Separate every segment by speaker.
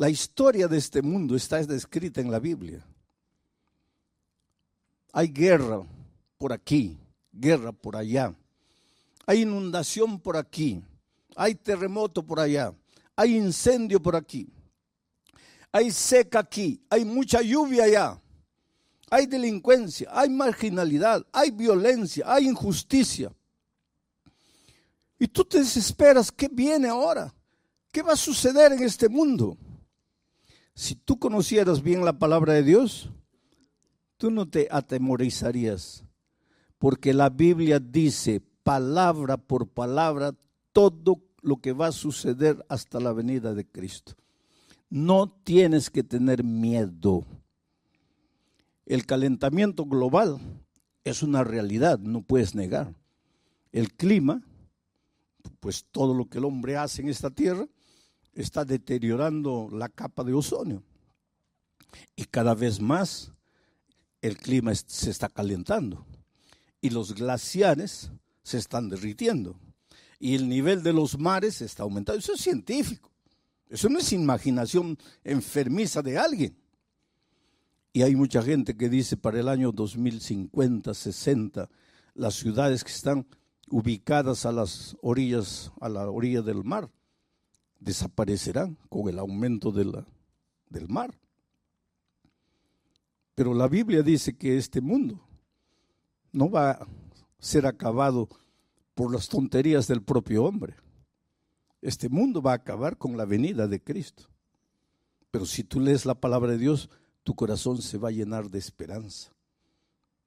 Speaker 1: La historia de este mundo está descrita en la Biblia. Hay guerra por aquí, guerra por allá. Hay inundación por aquí, hay terremoto por allá, hay incendio por aquí, hay seca aquí, hay mucha lluvia allá, hay delincuencia, hay marginalidad, hay violencia, hay injusticia. Y tú te desesperas, ¿qué viene ahora? ¿Qué va a suceder en este mundo? Si tú conocieras bien la palabra de Dios, tú no te atemorizarías, porque la Biblia dice palabra por palabra todo lo que va a suceder hasta la venida de Cristo. No tienes que tener miedo. El calentamiento global es una realidad, no puedes negar. El clima, pues todo lo que el hombre hace en esta tierra, está deteriorando la capa de ozono. Y cada vez más el clima se está calentando. Y los glaciares se están derritiendo. Y el nivel de los mares está aumentando. Eso es científico. Eso no es imaginación enfermiza de alguien. Y hay mucha gente que dice para el año 2050, 60, las ciudades que están ubicadas a las orillas, a la orilla del mar, desaparecerán con el aumento del mar. Pero la Biblia dice que este mundo no va a ser acabado por las tonterías del propio hombre. Este mundo va a acabar con la venida de Cristo. Pero si tú lees la palabra de Dios, tu corazón se va a llenar de esperanza.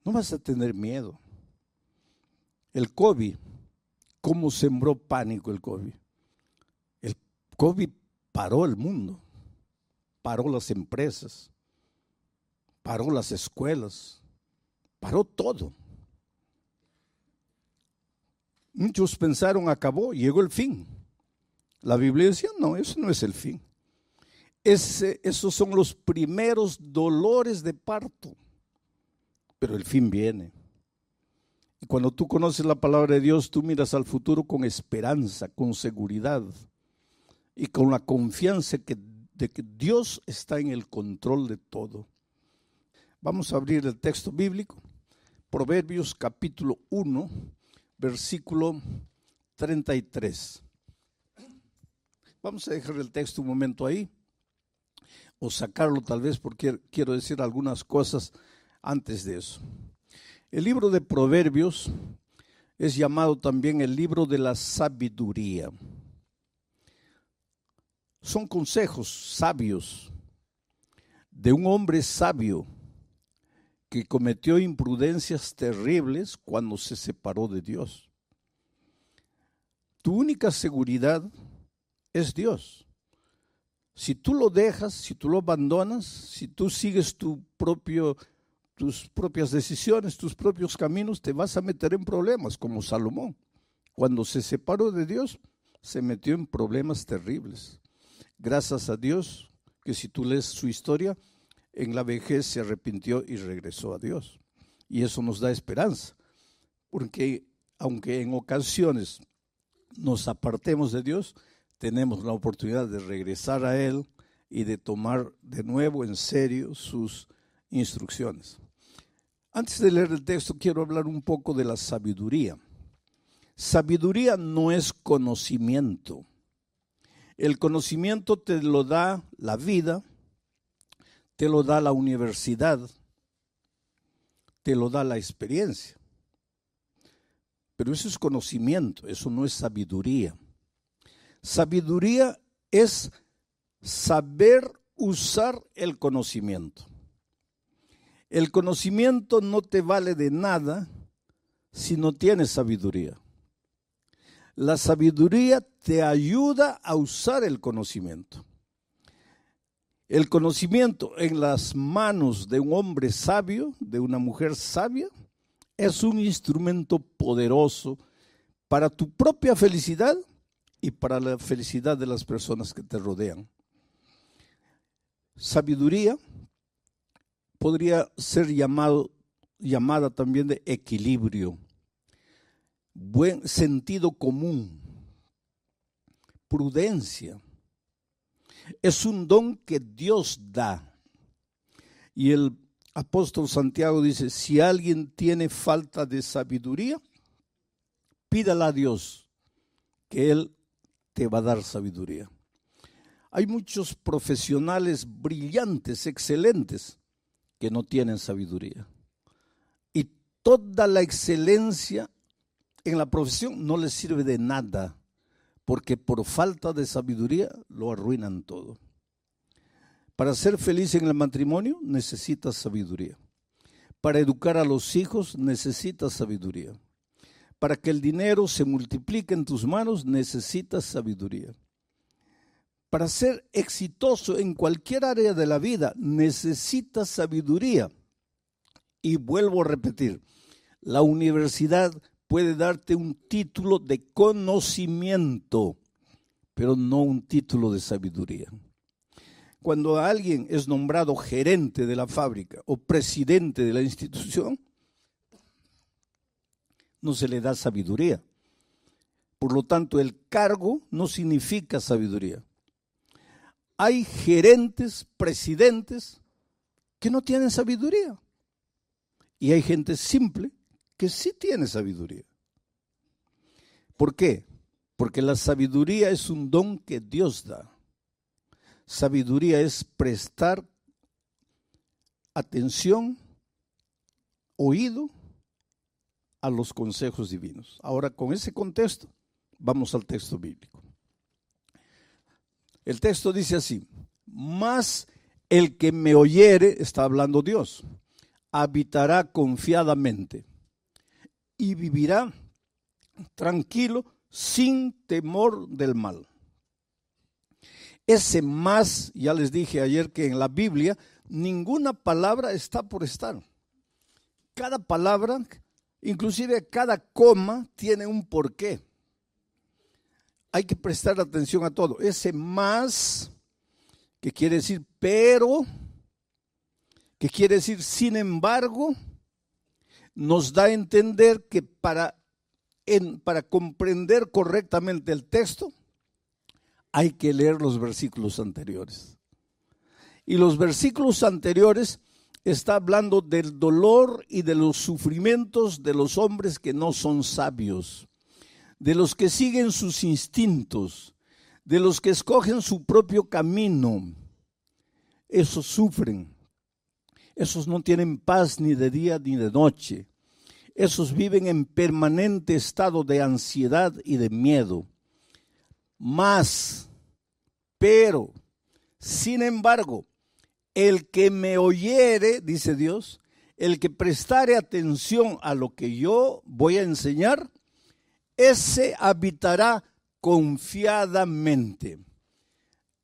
Speaker 1: No vas a tener miedo. El COVID, ¿cómo sembró pánico el COVID? El COVID paró el mundo, paró las empresas, paró las escuelas, paró todo. Muchos pensaron acabó, llegó el fin. La Biblia decía, no, eso no es el fin. Esos son los primeros dolores de parto, pero el fin viene. Y cuando tú conoces la palabra de Dios, tú miras al futuro con esperanza, con seguridad y con la confianza de que Dios está en el control de todo. Vamos a abrir el texto bíblico, Proverbios capítulo 1, versículo 33. Vamos a dejar el texto un momento ahí, o sacarlo tal vez porque quiero decir algunas cosas antes de eso. El libro de Proverbios es llamado también el libro de la sabiduría. Son consejos sabios de un hombre sabio que cometió imprudencias terribles cuando se separó de Dios. Tu única seguridad es Dios. Si tú lo dejas, si tú lo abandonas, si tú sigues tus propias decisiones, tus propios caminos, te vas a meter en problemas, como Salomón. Cuando se separó de Dios, se metió en problemas terribles. Gracias a Dios, que si tú lees su historia, en la vejez se arrepintió y regresó a Dios. Y eso nos da esperanza, porque aunque en ocasiones nos apartemos de Dios, tenemos la oportunidad de regresar a Él y de tomar de nuevo en serio sus instrucciones. Antes de leer el texto, quiero hablar un poco de la sabiduría. Sabiduría no es conocimiento. El conocimiento te lo da la vida, te lo da la universidad, te lo da la experiencia. Pero eso es conocimiento, eso no es sabiduría. Sabiduría es saber usar el conocimiento. El conocimiento no te vale de nada si no tienes sabiduría. La sabiduría te ayuda a usar el conocimiento. El conocimiento en las manos de un hombre sabio, de una mujer sabia, es un instrumento poderoso para tu propia felicidad y para la felicidad de las personas que te rodean. Sabiduría podría ser llamada también de equilibrio, buen sentido común, prudencia. Es un don que Dios da. Y el apóstol Santiago dice, si alguien tiene falta de sabiduría, pídala a Dios, que Él te va a dar sabiduría. Hay muchos profesionales brillantes, excelentes, que no tienen sabiduría. Y toda la excelencia en la profesión no les sirve de nada, porque por falta de sabiduría lo arruinan todo. Para ser feliz en el matrimonio necesitas sabiduría. Para educar a los hijos necesitas sabiduría. Para que el dinero se multiplique en tus manos necesitas sabiduría. Para ser exitoso en cualquier área de la vida necesitas sabiduría. Y vuelvo a repetir, la universidad puede darte un título de conocimiento, pero no un título de sabiduría. Cuando alguien es nombrado gerente de la fábrica o presidente de la institución, no se le da sabiduría. Por lo tanto, el cargo no significa sabiduría. Hay gerentes, presidentes que no tienen sabiduría. Y hay gente simple que sí tiene sabiduría. ¿Por qué? Porque la sabiduría es un don que Dios da. Sabiduría es prestar atención, oído a los consejos divinos. Ahora, con ese contexto, vamos al texto bíblico. El texto dice así, mas el que me oyere, está hablando Dios, habitará confiadamente y vivirá tranquilo sin temor del mal. Ese más, ya les dije ayer que en la Biblia ninguna palabra está por estar. Cada palabra, inclusive cada coma, tiene un porqué. Hay que prestar atención a todo. Ese más, que quiere decir pero, que quiere decir sin embargo, nos da a entender que para comprender correctamente el texto, hay que leer los versículos anteriores. Y los versículos anteriores está hablando del dolor y de los sufrimientos de los hombres que no son sabios, de los que siguen sus instintos, de los que escogen su propio camino. Esos sufren. Esos no tienen paz ni de día ni de noche. Esos viven en permanente estado de ansiedad y de miedo. Pero, sin embargo, el que me oyere, dice Dios, el que prestare atención a lo que yo voy a enseñar, ese habitará confiadamente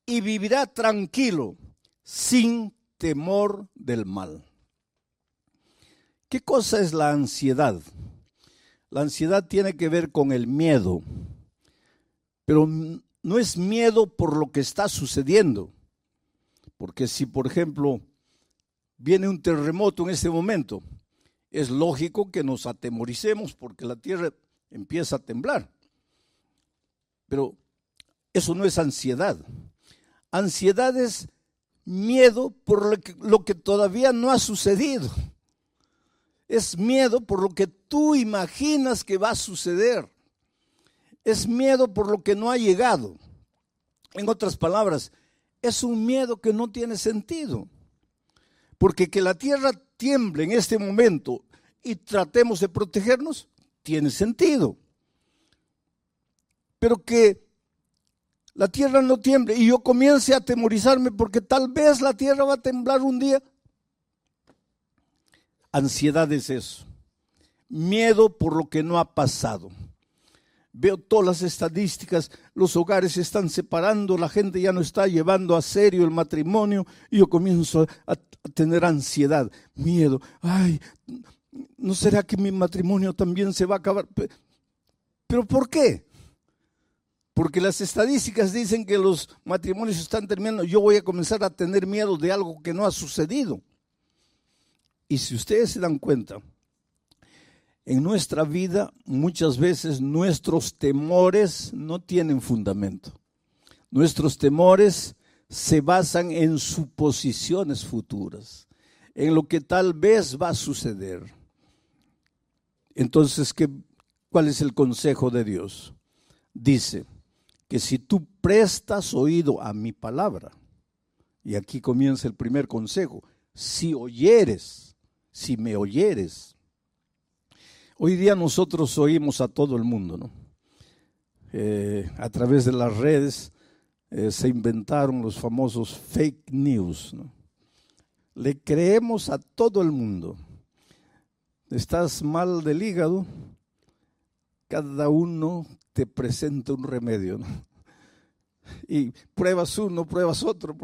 Speaker 1: y vivirá tranquilo, sin temor del mal. ¿Qué cosa es la ansiedad? La ansiedad tiene que ver con el miedo, pero no es miedo por lo que está sucediendo, porque si, por ejemplo, viene un terremoto en este momento, es lógico que nos atemoricemos porque la tierra empieza a temblar. Pero eso no es ansiedad. Ansiedad es miedo por lo que todavía no ha sucedido. Es miedo por lo que tú imaginas que va a suceder. Es miedo por lo que no ha llegado. En otras palabras, es un miedo que no tiene sentido. Porque que la tierra tiemble en este momento y tratemos de protegernos, tiene sentido. Pero que la tierra no tiemble y yo comience a atemorizarme porque tal vez la tierra va a temblar un día. Ansiedad es eso. Miedo por lo que no ha pasado. Veo todas las estadísticas, los hogares se están separando, la gente ya no está llevando a serio el matrimonio y yo comienzo a tener ansiedad, miedo. Ay, ¿no será que mi matrimonio también se va a acabar? ¿Pero por qué? Porque las estadísticas dicen que los matrimonios están terminando. Yo voy a comenzar a tener miedo de algo que no ha sucedido. Y si ustedes se dan cuenta, en nuestra vida muchas veces nuestros temores no tienen fundamento. Nuestros temores se basan en suposiciones futuras, en lo que tal vez va a suceder. Entonces, ¿cuál es el consejo de Dios? Dice que si tú prestas oído a mi palabra, y aquí comienza el primer consejo, si me oyeres. Hoy día nosotros oímos a todo el mundo, ¿no? A través de las redes se inventaron los famosos fake news, ¿no? Le creemos a todo el mundo. Estás mal del hígado, cada uno te presenta un remedio, ¿no? Y pruebas uno, pruebas otro.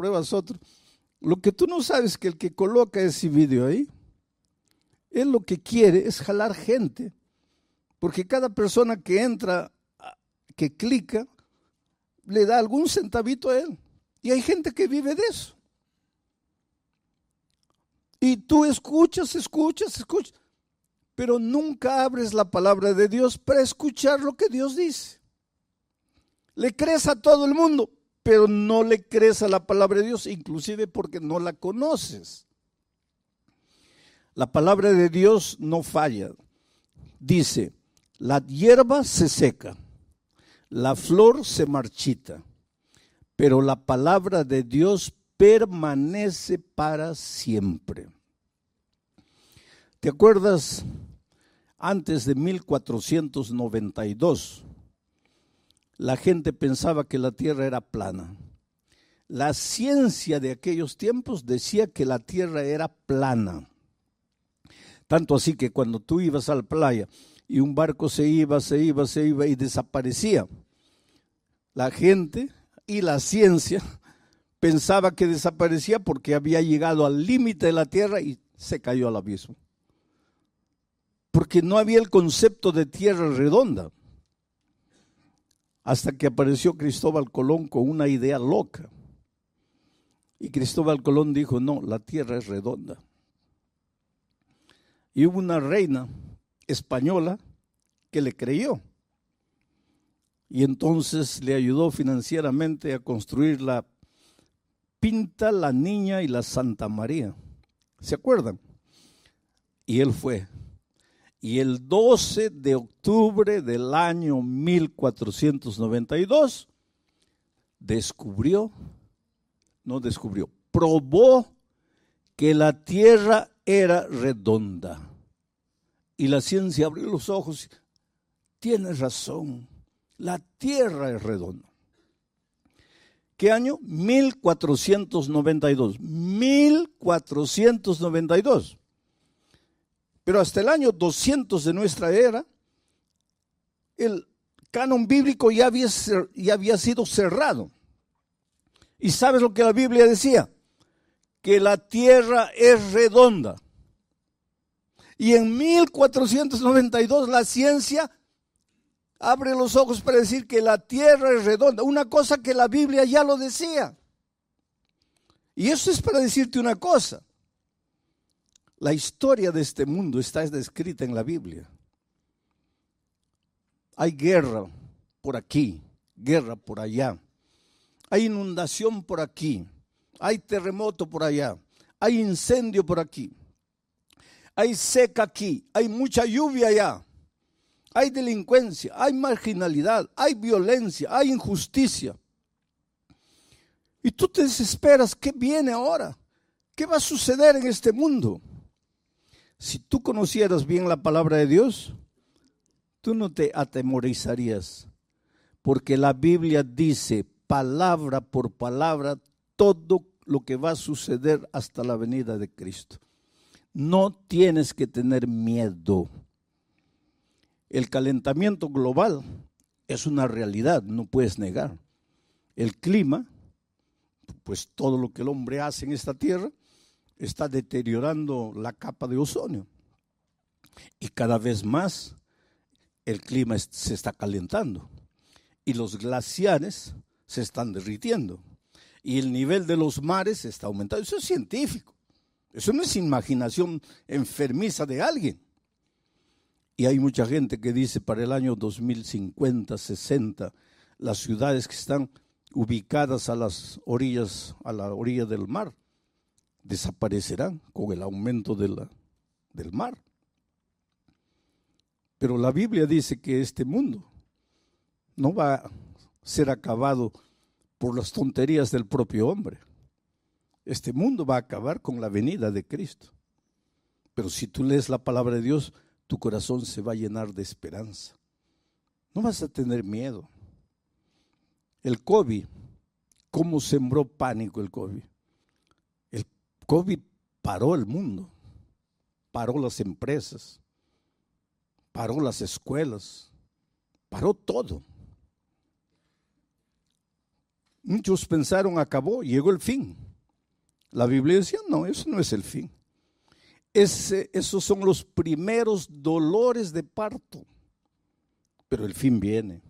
Speaker 1: Lo que tú no sabes es que el que coloca ese video ahí, él lo que quiere es jalar gente, porque cada persona que entra, que clica, le da algún centavito a él. Y hay gente que vive de eso. Y tú escuchas, pero nunca abres la palabra de Dios para escuchar lo que Dios dice. Le crees a todo el mundo, pero no le crees a la palabra de Dios, inclusive porque no la conoces. La palabra de Dios no falla. Dice, la hierba se seca, la flor se marchita, pero la palabra de Dios permanece para siempre. ¿Te acuerdas? Antes de 1492, la gente pensaba que la tierra era plana. La ciencia de aquellos tiempos decía que la tierra era plana. Tanto así que cuando tú ibas a la playa y un barco se iba y desaparecía, la gente y la ciencia pensaba que desaparecía porque había llegado al límite de la tierra y se cayó al abismo. Porque no había el concepto de tierra redonda. Hasta que apareció Cristóbal Colón con una idea loca. Y Cristóbal Colón dijo, no, la tierra es redonda. Y hubo una reina española que le creyó. Y entonces le ayudó financieramente a construir la Pinta, la Niña y la Santa María. ¿Se acuerdan? Y él fue. Y el 12 de octubre del año 1492 probó que la tierra era redonda. Y la ciencia abrió los ojos. Tienes razón, la tierra es redonda. ¿Qué año? 1492. 1492. Pero hasta el año 200 de nuestra era, el canon bíblico ya había sido cerrado. ¿Y sabes lo que la Biblia decía? Que la tierra es redonda. Y en 1492 la ciencia abre los ojos para decir que la tierra es redonda. Una cosa que la Biblia ya lo decía. Y eso es para decirte una cosa. La historia de este mundo está descrita en la Biblia. Hay guerra por aquí, guerra por allá. Hay inundación por aquí, hay terremoto por allá, hay incendio por aquí, hay seca aquí, hay mucha lluvia allá, hay delincuencia, hay marginalidad, hay violencia, hay injusticia. Y tú te desesperas, ¿qué viene ahora? ¿Qué va a suceder en este mundo? Si tú conocieras bien la palabra de Dios, tú no te atemorizarías, porque la Biblia dice palabra por palabra todo lo que va a suceder hasta la venida de Cristo. No tienes que tener miedo. El calentamiento global es una realidad, no puedes negar. El clima, pues todo lo que el hombre hace en esta tierra, está deteriorando la capa de ozono. Y cada vez más el clima se está calentando. Y los glaciares se están derritiendo. Y el nivel de los mares está aumentando. Eso es científico. Eso no es imaginación enfermiza de alguien. Y hay mucha gente que dice para el año 2050, 60, las ciudades que están ubicadas a las orillas, a la orilla del mar, desaparecerán con el aumento del mar. Pero la Biblia dice que este mundo no va a ser acabado por las tonterías del propio hombre. Este mundo va a acabar con la venida de Cristo. Pero si tú lees la palabra de Dios, tu corazón se va a llenar de esperanza. No vas a tener miedo. El COVID, ¿cómo sembró pánico el COVID? El COVID paró el mundo, paró las empresas, paró las escuelas, paró todo. Muchos pensaron, acabó, llegó el fin. La Biblia decía, no, eso no es el fin. Esos son los primeros dolores de parto, pero el fin viene.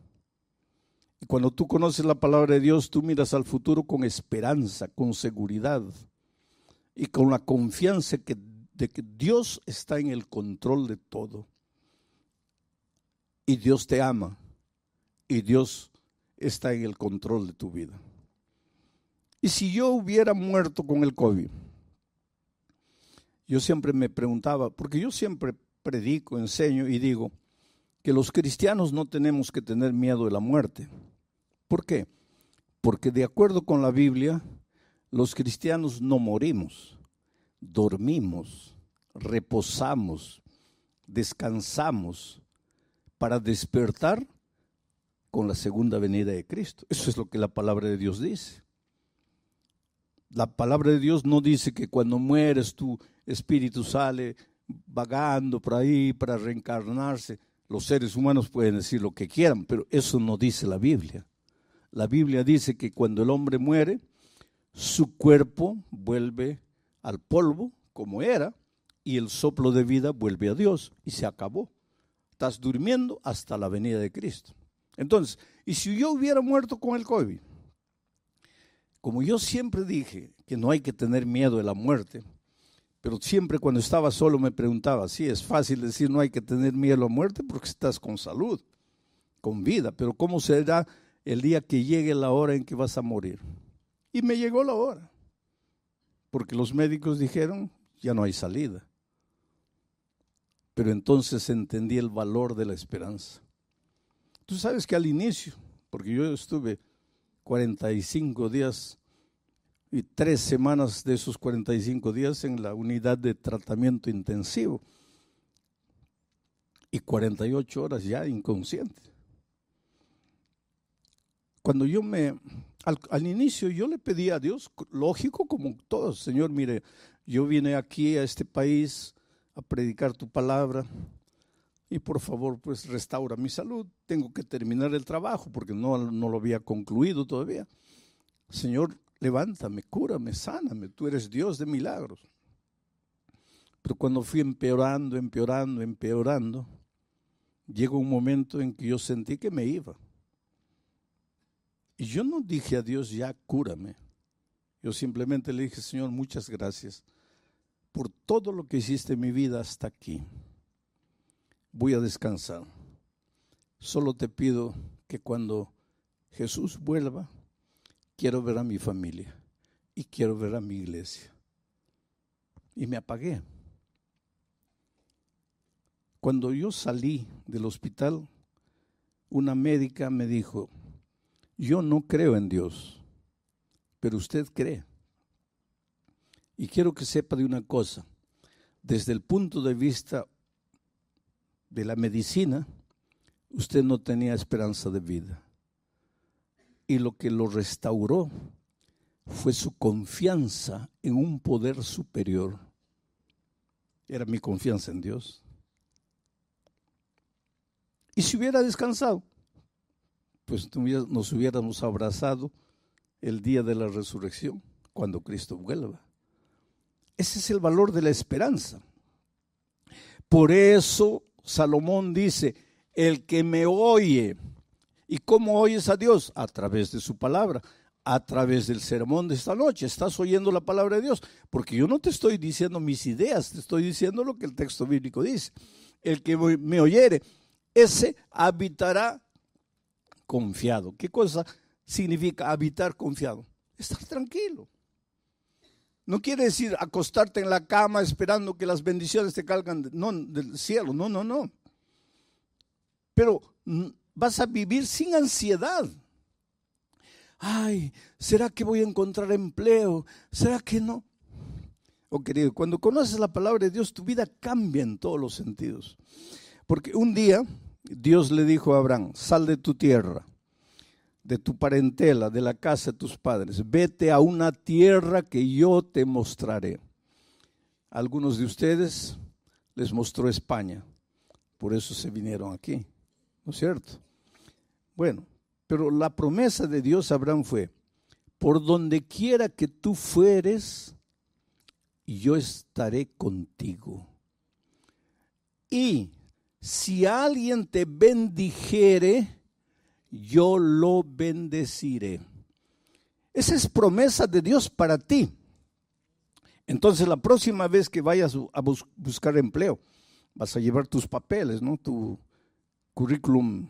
Speaker 1: Y cuando tú conoces la palabra de Dios, tú miras al futuro con esperanza, con seguridad y con la confianza de que Dios está en el control de todo. Y Dios te ama y Dios está en el control de tu vida. Y si yo hubiera muerto con el COVID, yo siempre me preguntaba, porque yo siempre predico, enseño y digo que los cristianos no tenemos que tener miedo de la muerte. ¿Por qué? Porque de acuerdo con la Biblia, los cristianos no morimos, dormimos, reposamos, descansamos para despertar con la segunda venida de Cristo. Eso es lo que la palabra de Dios dice. La palabra de Dios no dice que cuando mueres tu espíritu sale vagando por ahí para reencarnarse. Los seres humanos pueden decir lo que quieran, pero eso no dice la Biblia. La Biblia dice que cuando el hombre muere, su cuerpo vuelve al polvo como era y el soplo de vida vuelve a Dios y se acabó. Estás durmiendo hasta la venida de Cristo. Entonces, ¿y si yo hubiera muerto con el COVID? Como yo siempre dije que no hay que tener miedo de la muerte, pero siempre cuando estaba solo me preguntaba, sí, es fácil decir no hay que tener miedo a la muerte porque estás con salud, con vida, pero ¿cómo será el día que llegue la hora en que vas a morir? Y me llegó la hora, porque los médicos dijeron, ya no hay salida. Pero entonces entendí el valor de la esperanza. Tú sabes que al inicio, porque yo estuve 45 días y 3 semanas de esos 45 días en la unidad de tratamiento intensivo y 48 horas ya inconsciente. Cuando yo al inicio yo le pedí a Dios, lógico como todos, Señor, mire, yo vine aquí a este país a predicar tu palabra y por favor pues restaura mi salud, tengo que terminar el trabajo porque no lo había concluido todavía. Señor, levántame, cúrame, sáname, tú eres Dios de milagros. Pero cuando fui empeorando, llegó un momento en que yo sentí que me iba. Y yo no dije a Dios, ya cúrame. Yo simplemente le dije, Señor, muchas gracias por todo lo que hiciste en mi vida hasta aquí. Voy a descansar. Solo te pido que cuando Jesús vuelva, quiero ver a mi familia y quiero ver a mi iglesia. Y me apagué. Cuando yo salí del hospital, una médica me dijo, yo no creo en Dios, pero usted cree. Y quiero que sepa de una cosa, desde el punto de vista de la medicina, usted no tenía esperanza de vida. Y lo que lo restauró fue su confianza en un poder superior. Era mi confianza en Dios. Y si hubiera descansado, pues nos hubiéramos abrazado el día de la resurrección, cuando Cristo vuelva. Ese es el valor de la esperanza. Por eso Salomón dice, el que me oye, ¿y cómo oyes a Dios? A través de su palabra, a través del sermón de esta noche. Estás oyendo la palabra de Dios, porque yo no te estoy diciendo mis ideas, te estoy diciendo lo que el texto bíblico dice. El que me oyere, ese habitará confiado. ¿Qué cosa significa habitar confiado. Estar tranquilo. No quiere decir acostarte en la cama esperando que las bendiciones te caigan del cielo. No, no, no. Pero vas a vivir sin ansiedad. Ay, ¿será que voy a encontrar empleo? ¿Será que no? Oh, querido, cuando conoces la palabra de Dios, tu vida cambia en todos los sentidos. Porque un día Dios le dijo a Abraham: sal de tu tierra, de tu parentela, de la casa de tus padres, vete a una tierra que yo te mostraré. A algunos de ustedes les mostró España, por eso se vinieron aquí, ¿no es cierto? Bueno, pero la promesa de Dios a Abraham fue: por donde quiera que tú fueres, yo estaré contigo. Y si alguien te bendijere, yo lo bendeciré. Esa es promesa de Dios para ti. Entonces, la próxima vez que vayas a buscar empleo, vas a llevar tus papeles, ¿no? Tu currículum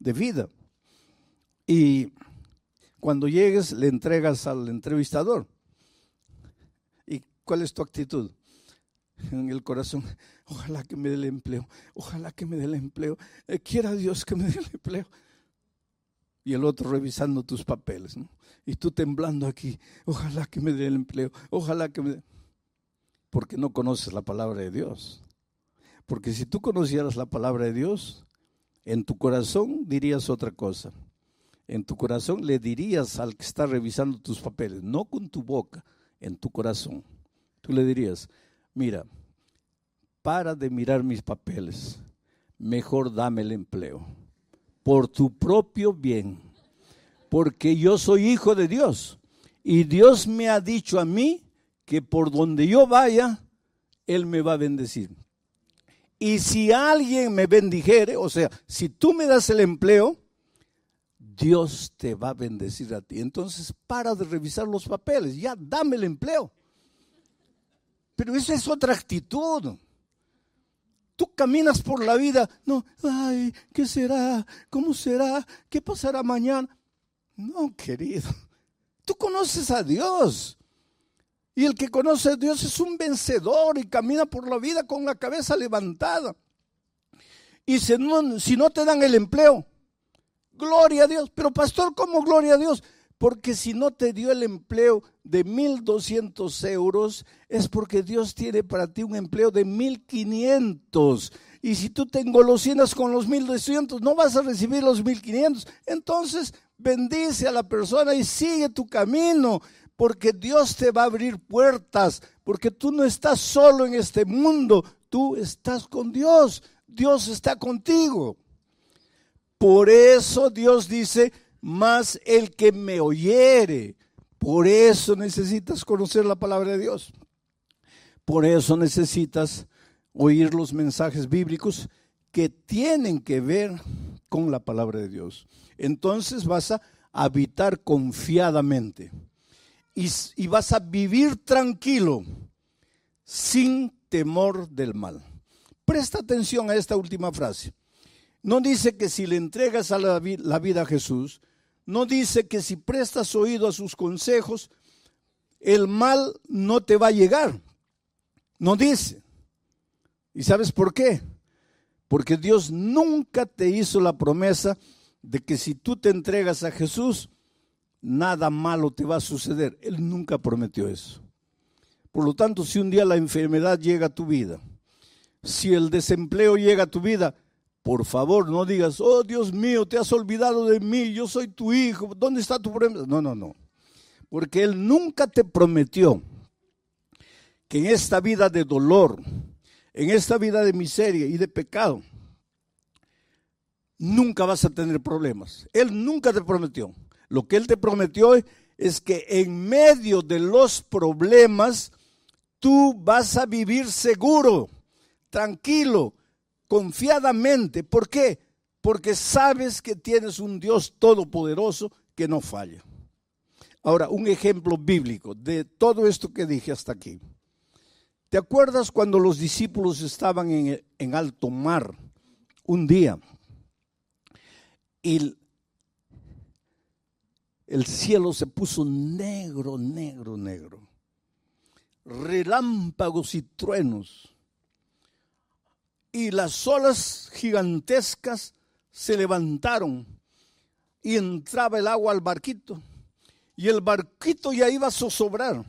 Speaker 1: de vida. Y cuando llegues, le entregas al entrevistador. ¿Y cuál es tu actitud? En el corazón: ojalá que me dé el empleo, ojalá que me dé el empleo, quiera Dios que me dé el empleo. Y el otro revisando tus papeles, ¿no? Y tú temblando aquí: ojalá que me dé el empleo, ojalá que me dé. Porque no conoces la palabra de Dios. Porque si tú conocieras la palabra de Dios, en tu corazón dirías otra cosa. En tu corazón le dirías al que está revisando tus papeles, no con tu boca, en tu corazón. Tú le dirías: mira, para de mirar mis papeles, mejor dame el empleo, por tu propio bien, porque yo soy hijo de Dios, y Dios me ha dicho a mí que por donde yo vaya, Él me va a bendecir. Y si alguien me bendijere, o sea, si tú me das el empleo, Dios te va a bendecir a ti. Entonces, para de revisar los papeles, ya dame el empleo. Pero esa es otra actitud. Tú caminas por la vida, no, ay, ¿qué será? ¿Cómo será? ¿Qué pasará mañana? No, querido, tú conoces a Dios. Y el que conoce a Dios es un vencedor y camina por la vida con la cabeza levantada. Y si no te dan el empleo, gloria a Dios. Pero pastor, ¿cómo gloria a Dios? Porque si no te dio el empleo de 1,200 euros, es porque Dios tiene para ti un empleo de 1,500. Y si tú te engolosinas con los 1,200, no vas a recibir los 1,500. Entonces, bendice a la persona y sigue tu camino, porque Dios te va a abrir puertas, porque tú no estás solo en este mundo, tú estás con Dios. Dios está contigo. Por eso Dios dice: mas el que me oyere. Por eso necesitas conocer la palabra de Dios. Por eso necesitas oír los mensajes bíblicos que tienen que ver con la palabra de Dios. Entonces vas a habitar confiadamente y vas a vivir tranquilo, sin temor del mal. Presta atención a esta última frase. No dice que si le entregas a la vida a Jesús, no dice que si prestas oído a sus consejos, el mal no te va a llegar. No dice. ¿Y sabes por qué? Porque Dios nunca te hizo la promesa de que si tú te entregas a Jesús, nada malo te va a suceder. Él nunca prometió eso. Por lo tanto, si un día la enfermedad llega a tu vida, si el desempleo llega a tu vida, por favor, no digas: oh Dios mío, te has olvidado de mí, yo soy tu hijo, ¿dónde está tu promesa? No, no, no. Porque Él nunca te prometió que en esta vida de dolor, en esta vida de miseria y de pecado, nunca vas a tener problemas. Él nunca te prometió. Lo que Él te prometió es que en medio de los problemas, tú vas a vivir seguro, tranquilo, confiadamente. ¿Por qué? Porque sabes que tienes un Dios todopoderoso que no falla. Ahora, un ejemplo bíblico de todo esto que dije hasta aquí. ¿Te acuerdas cuando los discípulos estaban en alto mar un día? Y el cielo se puso negro, negro, negro. Relámpagos y truenos. Y las olas gigantescas se levantaron y entraba el agua al barquito. Y el barquito ya iba a zozobrar.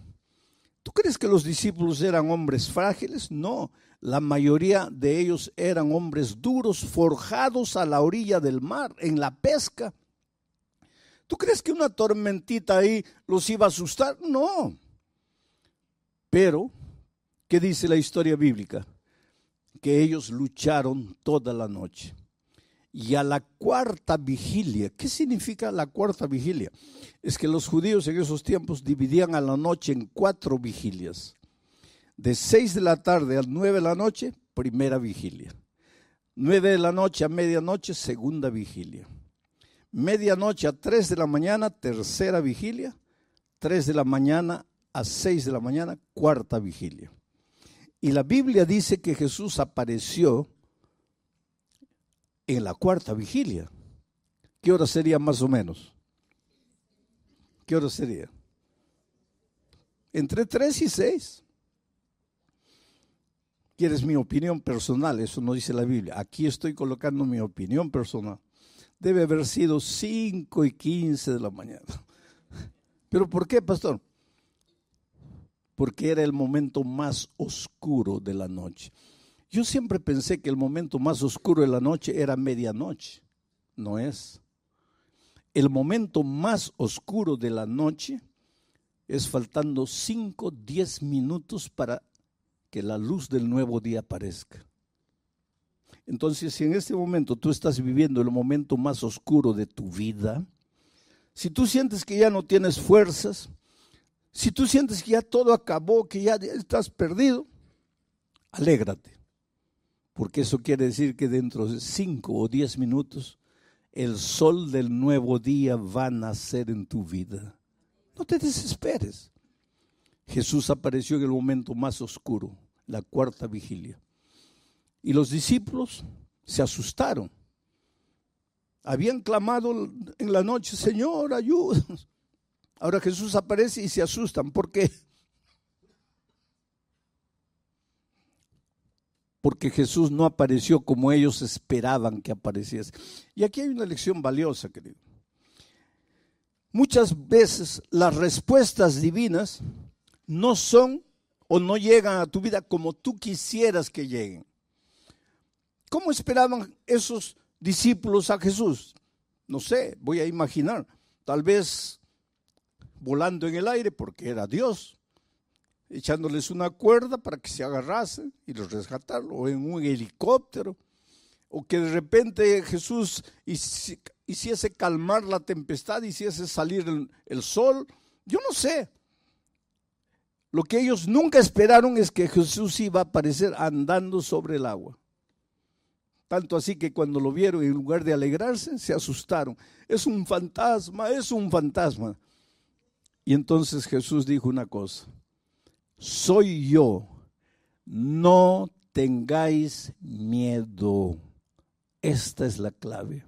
Speaker 1: ¿Tú crees que los discípulos eran hombres frágiles? No, la mayoría de ellos eran hombres duros, forjados a la orilla del mar, en la pesca. ¿Tú crees que una tormentita ahí los iba a asustar? No. Pero, ¿qué dice la historia bíblica? Que ellos lucharon toda la noche. Y a la cuarta vigilia, ¿qué significa la cuarta vigilia? Es que los judíos en esos tiempos dividían a la noche en 4 vigilias. De 6 de la tarde a 9 de la noche, primera vigilia. 9 de la noche a medianoche, segunda vigilia. Medianoche a 3 de la mañana, tercera vigilia. 3 de la mañana a 6 de la mañana, cuarta vigilia. Y la Biblia dice que Jesús apareció en la cuarta vigilia. ¿Qué hora sería más o menos? ¿Qué hora sería? Entre 3 y 6. ¿Quieres mi opinión personal? Eso no dice la Biblia. Aquí estoy colocando mi opinión personal. Debe haber sido 5 y 15 de la mañana. ¿Pero por qué, pastor? Porque era el momento más oscuro de la noche. Yo siempre pensé que el momento más oscuro de la noche era medianoche. No es. El momento más oscuro de la noche es faltando 5, 10 minutos para que la luz del nuevo día aparezca. Entonces, si en este momento tú estás viviendo el momento más oscuro de tu vida, si tú sientes que ya no tienes fuerzas, si tú sientes que ya todo acabó, que ya estás perdido, alégrate. Porque eso quiere decir que dentro de 5 o 10 minutos el sol del nuevo día va a nacer en tu vida. No te desesperes. Jesús apareció en el momento más oscuro, la cuarta vigilia. Y los discípulos se asustaron. Habían clamado en la noche, Señor, ayúdanos. Ahora Jesús aparece y se asustan. ¿Por qué? Porque Jesús no apareció como ellos esperaban que apareciese. Y aquí hay una lección valiosa, querido. Muchas veces las respuestas divinas no son o no llegan a tu vida como tú quisieras que lleguen. ¿Cómo esperaban esos discípulos a Jesús? No sé, voy a imaginar. Tal vez volando en el aire porque era Dios, echándoles una cuerda para que se agarrasen y los rescataran, o en un helicóptero, o que de repente Jesús hiciese calmar la tempestad, hiciese salir el sol. Yo no sé. Lo que ellos nunca esperaron es que Jesús iba a aparecer andando sobre el agua. Tanto así que cuando lo vieron, en lugar de alegrarse, se asustaron. Es un fantasma, es un fantasma. Y entonces Jesús dijo una cosa: soy yo, no tengáis miedo. Esta es la clave.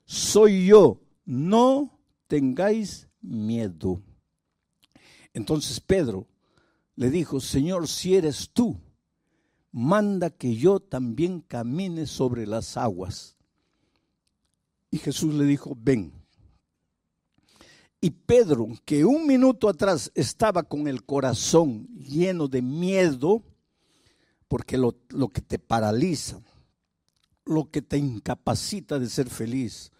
Speaker 1: Soy yo, no tengáis miedo. Entonces Pedro le dijo: Señor, si eres tú, manda que yo también camine sobre las aguas. Y Jesús le dijo: ven. Y Pedro, que un minuto atrás estaba con el corazón lleno de miedo, porque lo que te paraliza, lo que te incapacita de ser feliz,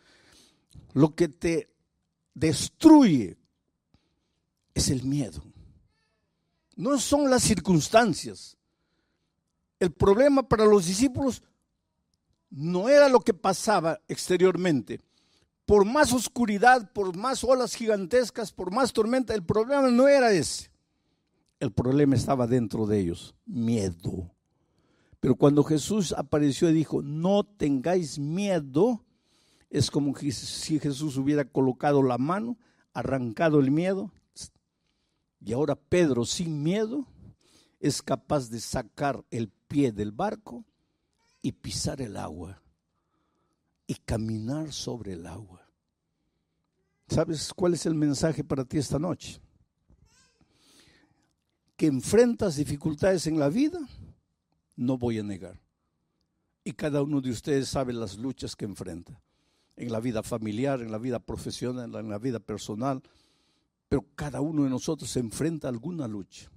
Speaker 1: lo que te destruye, es el miedo. No son las circunstancias. El problema para los discípulos no era lo que pasaba exteriormente. Por más oscuridad, por más olas gigantescas, por más tormenta, el problema no era ese. El problema estaba dentro de ellos, miedo. Pero cuando Jesús apareció y dijo: no tengáis miedo, es como si Jesús hubiera colocado la mano, arrancado el miedo. Y ahora Pedro, sin miedo, es capaz de sacar el pie del barco y pisar el agua y caminar sobre el agua. ¿Sabes cuál es el mensaje para ti esta noche? Que enfrentas dificultades en la vida, no voy a negar. Y cada uno de ustedes sabe las luchas que enfrenta. En la vida familiar, en la vida profesional, en la vida personal. Pero cada uno de nosotros se enfrenta a alguna lucha.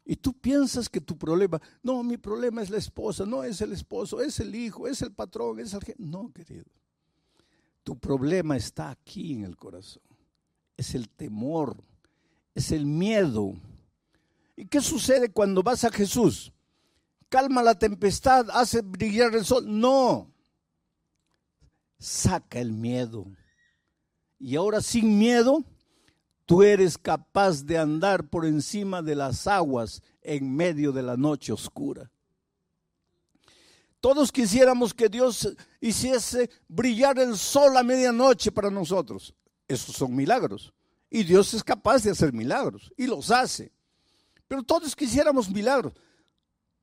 Speaker 1: Y tú piensas que tu problema, no, mi problema es la esposa, no es el esposo, es el hijo, es el patrón, es el jefe. No, querido. Tu problema está aquí en el corazón. Es el temor, es el miedo. ¿Y qué sucede cuando vas a Jesús? Calma la tempestad, hace brillar el sol. No. Saca el miedo. Y ahora sin miedo, tú eres capaz de andar por encima de las aguas en medio de la noche oscura. Todos quisiéramos que Dios hiciese brillar el sol a medianoche para nosotros. Esos son milagros. Y Dios es capaz de hacer milagros. Y los hace. Pero todos quisiéramos milagros.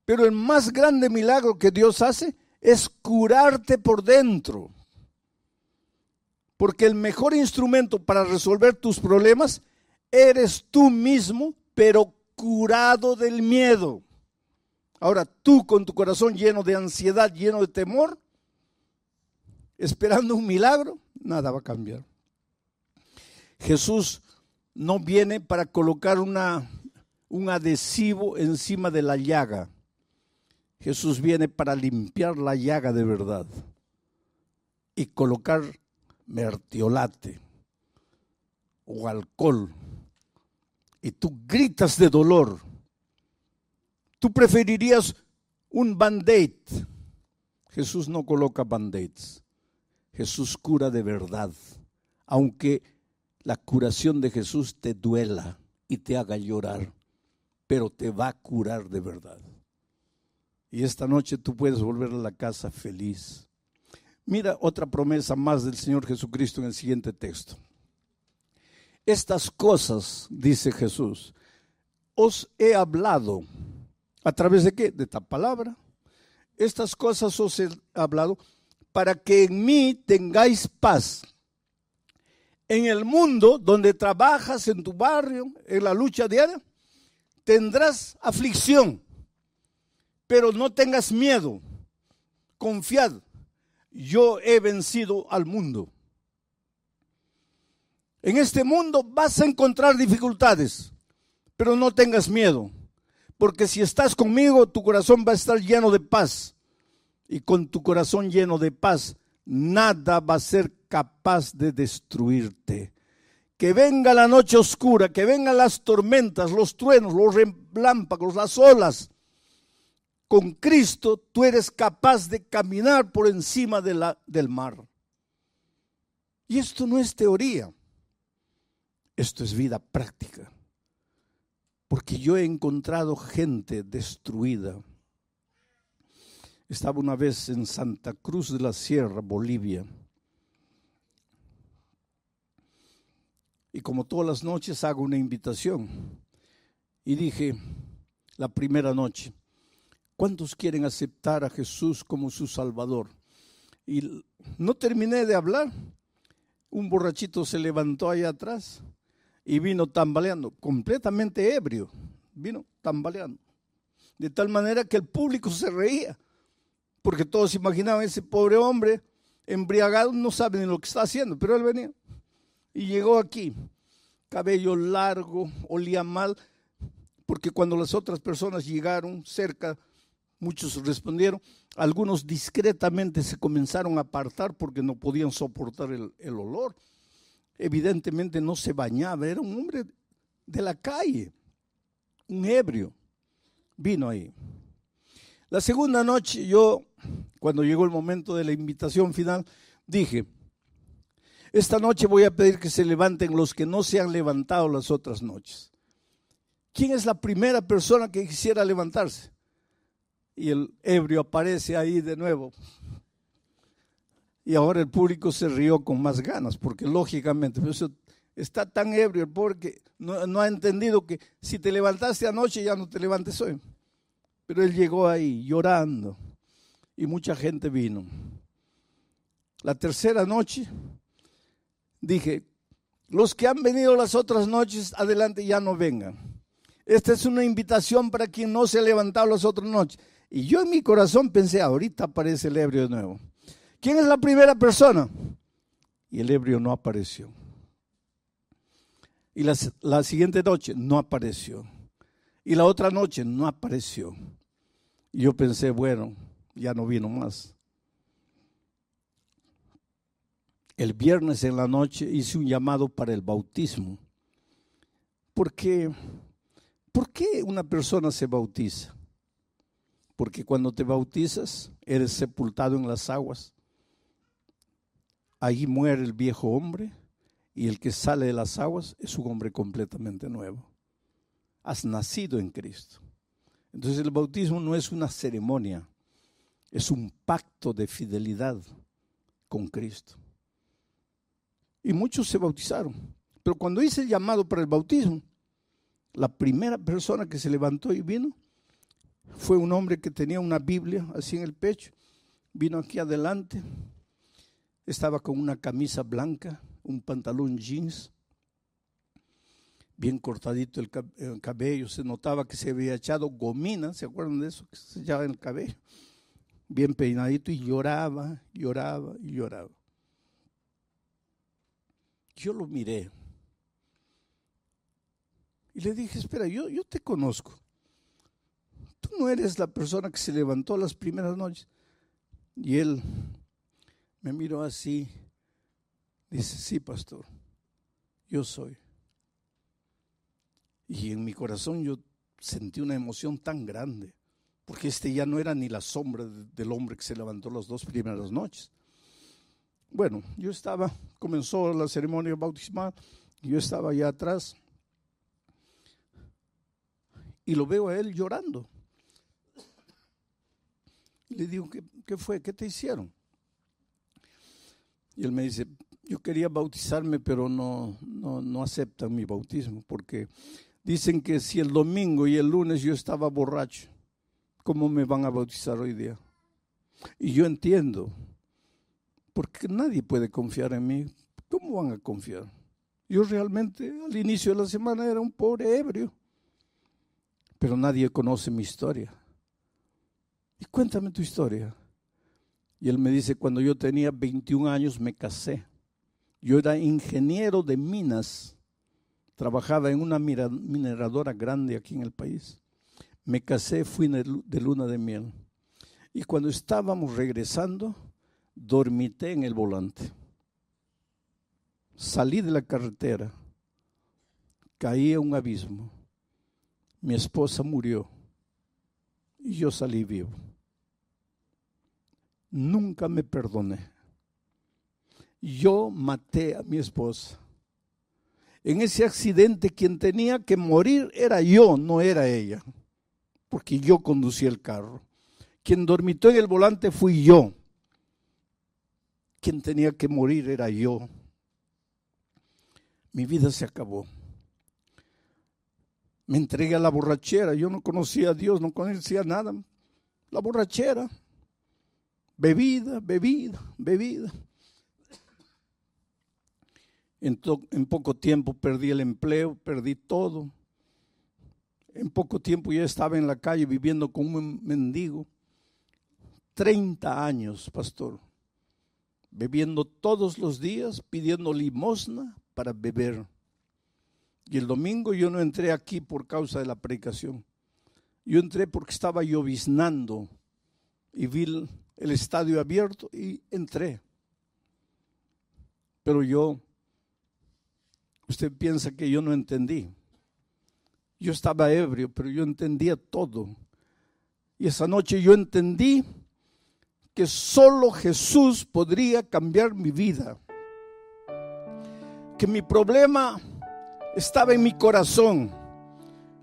Speaker 1: Pero el más grande milagro que Dios hace es curarte por dentro. Porque el mejor instrumento para resolver tus problemas eres tú mismo, pero curado del miedo. Ahora, tú con tu corazón lleno de ansiedad, lleno de temor, esperando un milagro, nada va a cambiar. Jesús no viene para colocar un adhesivo encima de la llaga. Jesús viene para limpiar la llaga de verdad y colocar mertiolate o alcohol. Y tú gritas de dolor. Tú preferirías un band-aid. Jesús no coloca band-aids. Jesús cura de verdad. Aunque la curación de Jesús te duela y te haga llorar, pero te va a curar de verdad. Y esta noche tú puedes volver a la casa feliz. Mira otra promesa más del Señor Jesucristo en el siguiente texto. Estas cosas, dice Jesús, os he hablado. ¿A través de qué? De esta palabra. Estas cosas os he hablado para que en mí tengáis paz. En el mundo donde trabajas, en tu barrio, en la lucha diaria, tendrás aflicción. Pero no tengas miedo. Confiad. Yo he vencido al mundo. En este mundo vas a encontrar dificultades, pero no tengas miedo, porque si estás conmigo, tu corazón va a estar lleno de paz. Y con tu corazón lleno de paz, nada va a ser capaz de destruirte. Que venga la noche oscura, que vengan las tormentas, los truenos, los relámpagos, las olas. Con Cristo tú eres capaz de caminar por encima del mar. Y esto no es teoría. Esto es vida práctica, porque yo he encontrado gente destruida. Estaba una vez en Santa Cruz de la Sierra, Bolivia, y como todas las noches hago una invitación, y dije la primera noche, ¿cuántos quieren aceptar a Jesús como su Salvador? Y no terminé de hablar, un borrachito se levantó allá atrás y vino tambaleando, completamente ebrio, vino tambaleando. De tal manera que el público se reía, porque todos imaginaban ese pobre hombre embriagado, no sabe ni lo que está haciendo, pero él venía. Y llegó aquí, cabello largo, olía mal, porque cuando las otras personas llegaron cerca, muchos respondieron, algunos discretamente se comenzaron a apartar porque no podían soportar el olor. Evidentemente no se bañaba, era un hombre de la calle, un ebrio, vino ahí. La segunda noche yo, cuando llegó el momento de la invitación final, dije, esta noche voy a pedir que se levanten los que no se han levantado las otras noches. ¿Quién es la primera persona que quisiera levantarse? Y el ebrio aparece ahí de nuevo. Y ahora el público se rió con más ganas, porque lógicamente está tan ebrio el pobre que no ha entendido que si te levantaste anoche ya no te levantes hoy. Pero él llegó ahí llorando y mucha gente vino. La tercera noche dije, Los que han venido las otras noches, adelante, ya no vengan. Esta es una invitación para quien no se ha levantado las otras noches. Y yo en mi corazón pensé, ahorita aparece el ebrio de nuevo. ¿Quién es la primera persona? Y el ebrio no apareció. Y la siguiente noche no apareció. Y la otra noche no apareció. Y yo pensé, bueno, ya no vino más. El viernes en la noche hice un llamado para el bautismo. ¿Por qué una persona se bautiza? Porque cuando te bautizas, eres sepultado en las aguas. Ahí muere el viejo hombre y el que sale de las aguas es un hombre completamente nuevo. Has nacido en Cristo. Entonces el bautismo no es una ceremonia, es un pacto de fidelidad con Cristo. Y muchos se bautizaron. Pero cuando hice el llamado para el bautismo, la primera persona que se levantó y vino fue un hombre que tenía una Biblia así en el pecho. Vino aquí adelante, estaba con una camisa blanca, un pantalón jeans, bien cortadito el cabello, se notaba que se había echado gomina, ¿se acuerdan de eso? Que se echaba en el cabello, bien peinadito, y lloraba, lloraba y lloraba. Yo lo miré y le dije, espera, yo te conozco. Tú no eres la persona que se levantó las primeras noches. Y él me miró así, dice, sí, pastor, yo soy. Y en mi corazón yo sentí una emoción tan grande, porque ya no era ni la sombra del hombre que se levantó las 2 primeras noches. Bueno, comenzó la ceremonia bautismal, yo estaba allá atrás y lo veo a él llorando. Le digo, ¿qué fue? ¿Qué te hicieron? Y él me dice, yo quería bautizarme, pero no aceptan mi bautismo, porque dicen que si el domingo y el lunes yo estaba borracho, ¿cómo me van a bautizar hoy día? Y yo entiendo, porque nadie puede confiar en mí. ¿Cómo van a confiar? Yo realmente al inicio de la semana era un pobre ebrio, pero nadie conoce mi historia. Y cuéntame tu historia. Y él me dice, cuando yo tenía 21 años me casé. Yo era ingeniero de minas, trabajaba en una mineradora grande aquí en el país. Me casé, fui de luna de miel. Y cuando estábamos regresando, dormité en el volante. Salí de la carretera, caí a un abismo. Mi esposa murió y yo salí vivo. Nunca me perdoné. Yo maté a mi esposa. En ese accidente quien tenía que morir era yo, no era ella, porque yo conducía el carro. Quien dormitó en el volante fui yo. Quien tenía que morir era yo. Mi vida se acabó. Me entregué a la borrachera. Yo no conocía a Dios, no conocía nada. La borrachera. Bebida. En poco tiempo perdí el empleo, perdí todo. En poco tiempo ya estaba en la calle viviendo como un mendigo. 30 años, pastor, bebiendo todos los días, pidiendo limosna para beber. Y el domingo yo no entré aquí por causa de la predicación. Yo entré porque estaba lloviznando y vi el estadio abierto y entré. Pero usted piensa que yo no entendí. Yo estaba ebrio, pero yo entendía todo. Y esa noche yo entendí que solo Jesús podría cambiar mi vida. Que mi problema estaba en mi corazón.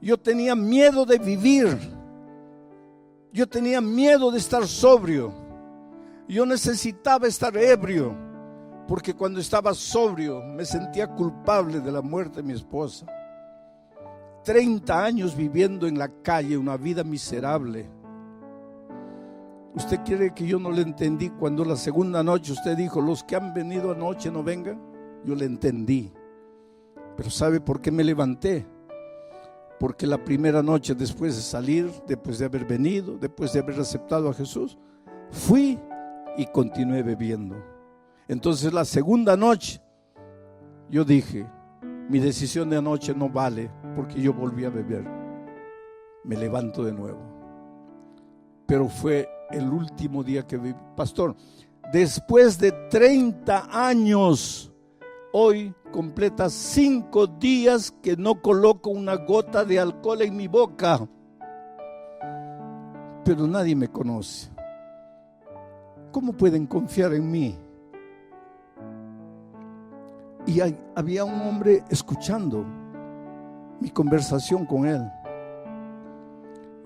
Speaker 1: Yo tenía miedo de vivir. Yo tenía miedo de estar sobrio. Yo necesitaba estar ebrio, porque cuando estaba sobrio me sentía culpable de la muerte de mi esposa. 30 años viviendo en la calle, una vida miserable. ¿Usted quiere que yo no le entendí cuando la segunda noche usted dijo, los que han venido anoche no vengan? Yo le entendí. Pero ¿sabe por qué me levanté? Porque la primera noche después de salir, después de haber venido, después de haber aceptado a Jesús, fui y continué bebiendo. Entonces la segunda noche yo dije, mi decisión de anoche no vale porque yo volví a beber. Me levanto de nuevo. Pero fue el último día que viví. Pastor, después de 30 años, hoy completa 5 días que no coloco una gota de alcohol en mi boca. Pero nadie me conoce. ¿Cómo pueden confiar en mí? Y había un hombre escuchando mi conversación con él.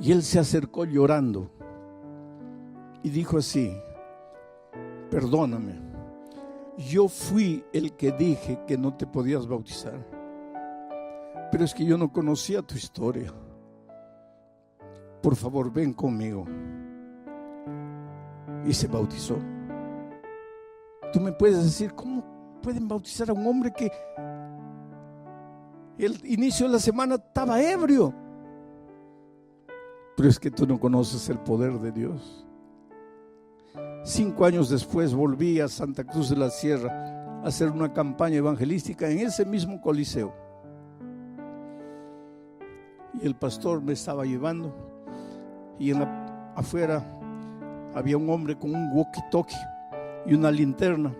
Speaker 1: Y él se acercó llorando y dijo así: perdóname, yo fui el que dije que no te podías bautizar, pero es que yo no conocía tu historia. Por favor, ven conmigo. Y se bautizó. Tú me puedes decir, ¿cómo pueden bautizar a un hombre que el inicio de la semana estaba ebrio? Pero es que tú no conoces el poder de Dios. 5 años después volví a Santa Cruz de la Sierra a hacer una campaña evangelística en ese mismo coliseo. Y el pastor me estaba llevando y afuera había un hombre con un walkie-talkie y una linterna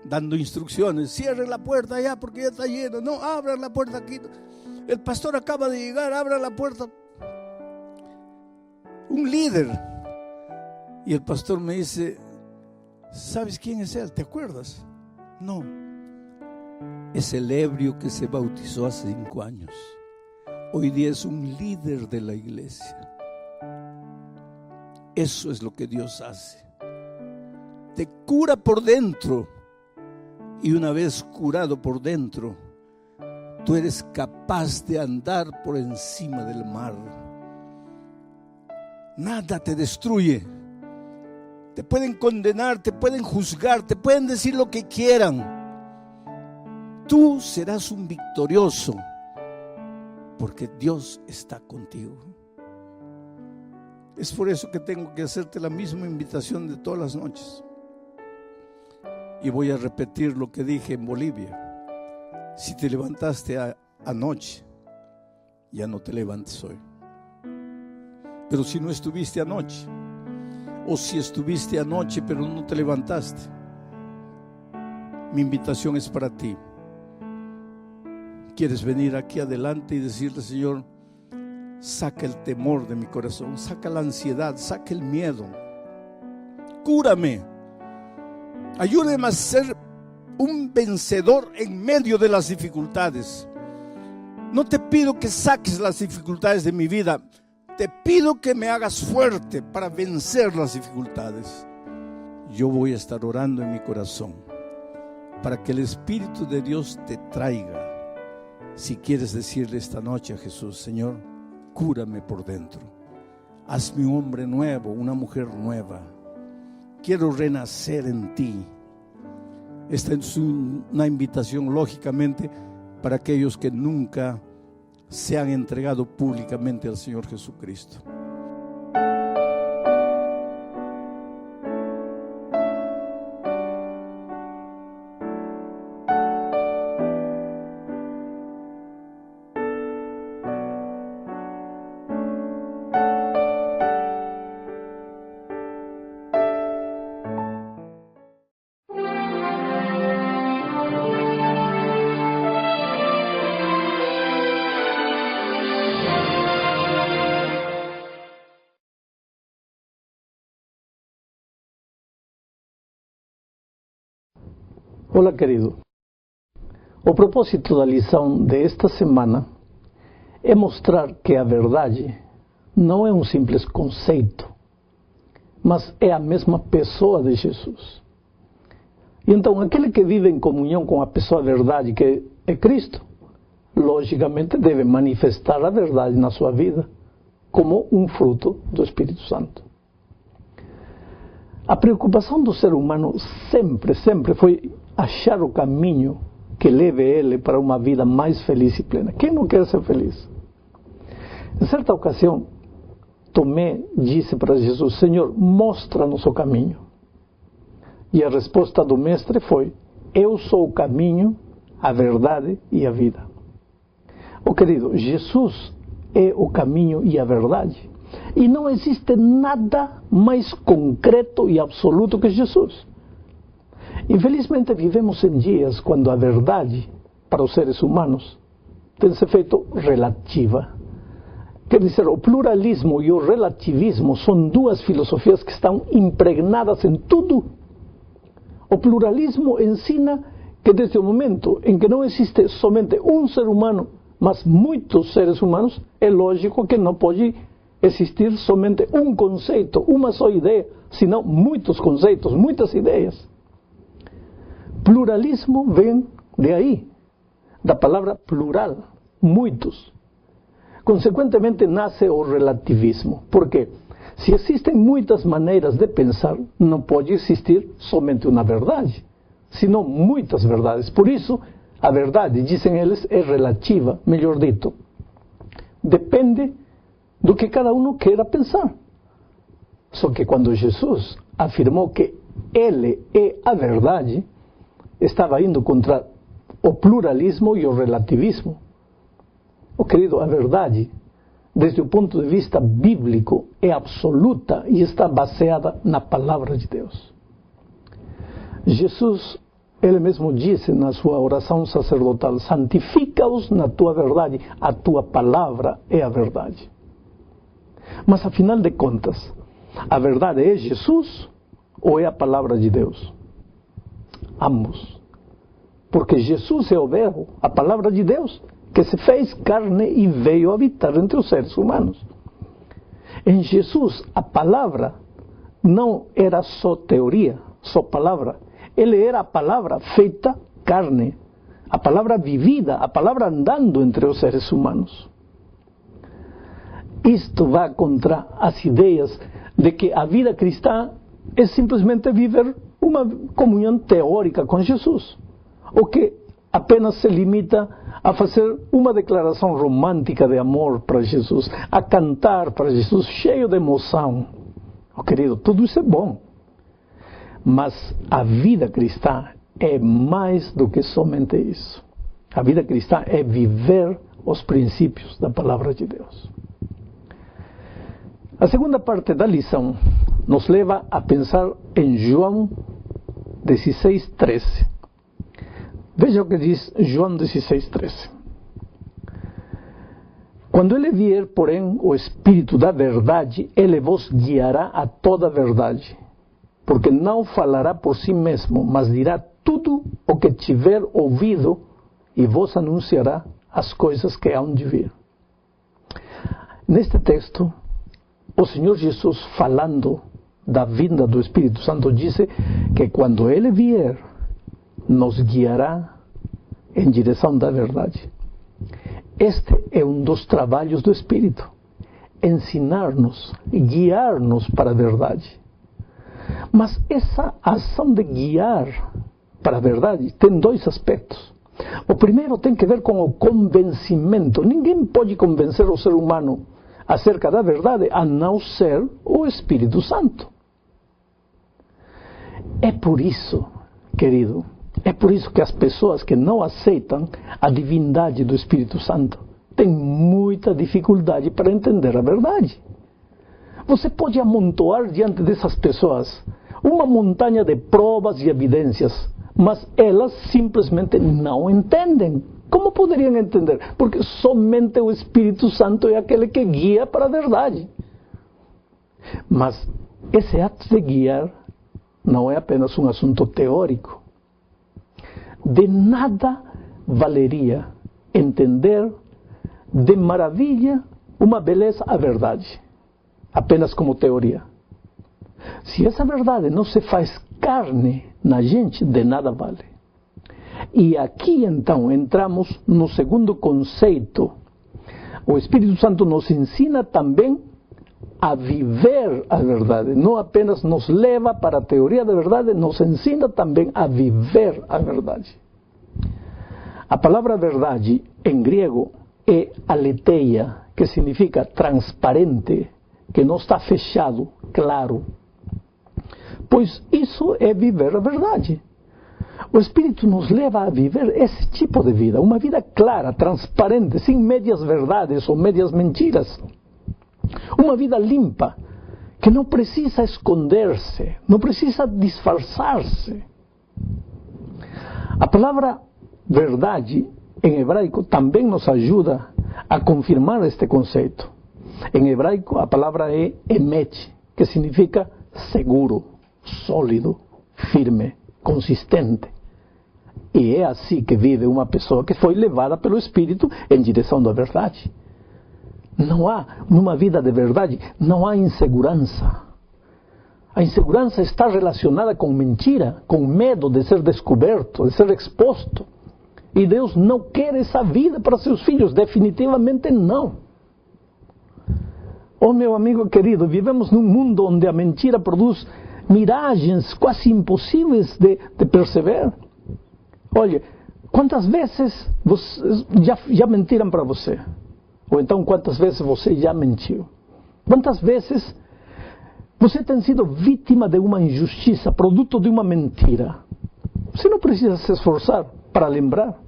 Speaker 1: dando instrucciones: cierren la puerta allá porque ya está lleno, no, abran la puerta aquí, el pastor acaba de llegar, abran la puerta. Un líder. Y el pastor me dice: ¿sabes quién es él? ¿Te acuerdas? No, es el ebrio que se bautizó hace 5 años. Hoy día es un líder de la iglesia. Eso es lo que Dios hace. Te cura por dentro. Y una vez curado por dentro, tú eres capaz de andar por encima del mar. Nada te destruye. Te pueden condenar, te pueden juzgar, te pueden decir lo que quieran. Tú serás un victorioso porque Dios está contigo. Es por eso que tengo que hacerte la misma invitación de todas las noches. Y voy a repetir lo que dije en Bolivia. Si te levantaste anoche, ya no te levantes hoy. Pero si no estuviste anoche, o si estuviste anoche pero no te levantaste, mi invitación es para ti. ¿Quieres venir aquí adelante y decirle: Señor, saca el temor de mi corazón, saca la ansiedad, saca el miedo, cúrame, ayúdame a ser un vencedor en medio de las dificultades? No te pido que saques las dificultades de mi vida, te pido que me hagas fuerte para vencer las dificultades. Yo voy a estar orando en mi corazón para que el Espíritu de Dios te traiga. Si quieres decirle esta noche a Jesús: Señor, cúrame por dentro, hazme un hombre nuevo, una mujer nueva, quiero renacer en ti. Esta es una invitación, lógicamente, para aquellos que nunca se han entregado públicamente al Señor Jesucristo.
Speaker 2: Olá, querido. O propósito da lição desta semana é mostrar que a verdade não é um simples conceito, mas é a mesma pessoa de Jesus. E então, aquele que vive em comunhão com a pessoa verdade, que é Cristo, logicamente deve manifestar a verdade na sua vida como um fruto do Espírito Santo. A preocupação do ser humano sempre foi achar o caminho que leve ele para uma vida mais feliz e plena. Quem não quer ser feliz? Em certa ocasião, Tomé disse para Jesus: Senhor, mostra-nos o caminho. E a resposta do mestre foi: eu sou o caminho, a verdade e a vida. Oh querido, Jesus é o caminho e a verdade. E não existe nada mais concreto e absoluto que Jesus. Infelizmente vivemos em dias quando a verdade para os seres humanos tem se feito relativa. Quer dizer, o pluralismo e o relativismo são duas filosofias que estão impregnadas em tudo. O pluralismo ensina que desde o momento em que não existe somente um ser humano, mas muitos seres humanos, é lógico que não pode existir somente um conceito, uma só ideia, senão muitos conceitos, muitas ideias. Pluralismo vem de aí, da palavra plural, muitos. Consequentemente nasce o relativismo. Por quê? Se existem muitas maneiras de pensar, não pode existir somente uma verdade, senão muitas verdades. Por isso, a verdade, dizem eles, é relativa, melhor dito. Depende do que cada um queira pensar. Só que quando Jesus afirmou que Ele é a verdade, estava indo contra o pluralismo e o relativismo. Oh, querido, a verdade, desde o ponto de vista bíblico, é absoluta e está baseada na palavra de Deus. Jesus, ele mesmo disse na sua oração sacerdotal: santifica-os na tua verdade, a tua palavra é a verdade. Mas afinal de contas, a verdade é Jesus ou é a palavra de Deus? Ambos. Porque Jesus é o verbo, a palavra de Deus, que se fez carne e veio habitar entre os seres humanos. Em Jesus, a palavra não era só teoria, só palavra. Ele era a palavra feita carne, a palavra vivida, a palavra andando entre os seres humanos. Isto vai contra as ideias de que a vida cristã é simplesmente viver uma comunhão teórica com Jesus, ou que apenas se limita a fazer uma declaração romântica de amor para Jesus, a cantar para Jesus, cheio de emoção. Oh, querido, tudo isso é bom. Mas a vida cristã é mais do que somente isso. A vida cristã é viver os princípios da palavra de Deus. A segunda parte da lição nos leva a pensar em João 16:13. Veja o que diz João 16:13. Quando ele vier, porém, o Espírito da verdade, ele vos guiará a toda a verdade, porque não falará por si mesmo, mas dirá tudo o que tiver ouvido e vos anunciará as coisas que hão de vir. Neste texto, o Senhor Jesus, falando da vinda do Espírito Santo, disse que quando ele vier, nos guiará em direção da verdade. Este é um dos trabalhos do Espírito: ensinar-nos, guiar-nos para a verdade. Mas essa ação de guiar para a verdade tem dois aspectos. O primeiro tem que ver com o convencimento. Ninguém pode convencer o ser humano acerca da verdade a não ser o Espírito Santo. É por isso, querido, é por isso que as pessoas que não aceitam a divindade do Espírito Santo têm muita dificuldade para entender a verdade. Você pode amontoar diante dessas pessoas uma montanha de provas e evidências, mas elas simplesmente não entendem. Como poderiam entender? Porque somente o Espírito Santo é aquele que guia para a verdade. Mas esse ato de guiar não é apenas um assunto teórico. De nada valeria entender de maravilha, uma beleza, a verdade, apenas como teoria. Se essa verdade não se faz carne na gente, de nada vale. E aqui então entramos no segundo conceito. O Espírito Santo nos ensina também a viver a verdade. Não apenas nos leva para a teoria da verdade, nos ensina também a viver a verdade. A palavra verdade, em grego, é aletheia, que significa transparente, que não está fechado, claro. Pois isso é viver a verdade. O Espírito nos leva a viver esse tipo de vida, uma vida clara, transparente, sem médias verdades ou médias mentiras. Uma vida limpa, que não precisa esconder-se, não precisa disfarçar-se. A palavra verdade, em hebraico, também nos ajuda a confirmar este conceito. Em hebraico, a palavra é emet, que significa seguro, sólido, firme, consistente. E é assim que vive uma pessoa que foi levada pelo Espírito em direção da verdade. Não há, numa vida de verdade, não há insegurança. A insegurança está relacionada com mentira, com medo de ser descoberto, de ser exposto. E Deus não quer essa vida para seus filhos, definitivamente não. Oh, meu amigo querido, vivemos num mundo onde a mentira produz miragens quase impossíveis de perceber. Olha, quantas vezes já mentiram para você? Ou então, quantas vezes você já mentiu? Quantas vezes você tem sido vítima de uma injustiça, produto de uma mentira? Você não precisa se esforçar para lembrar.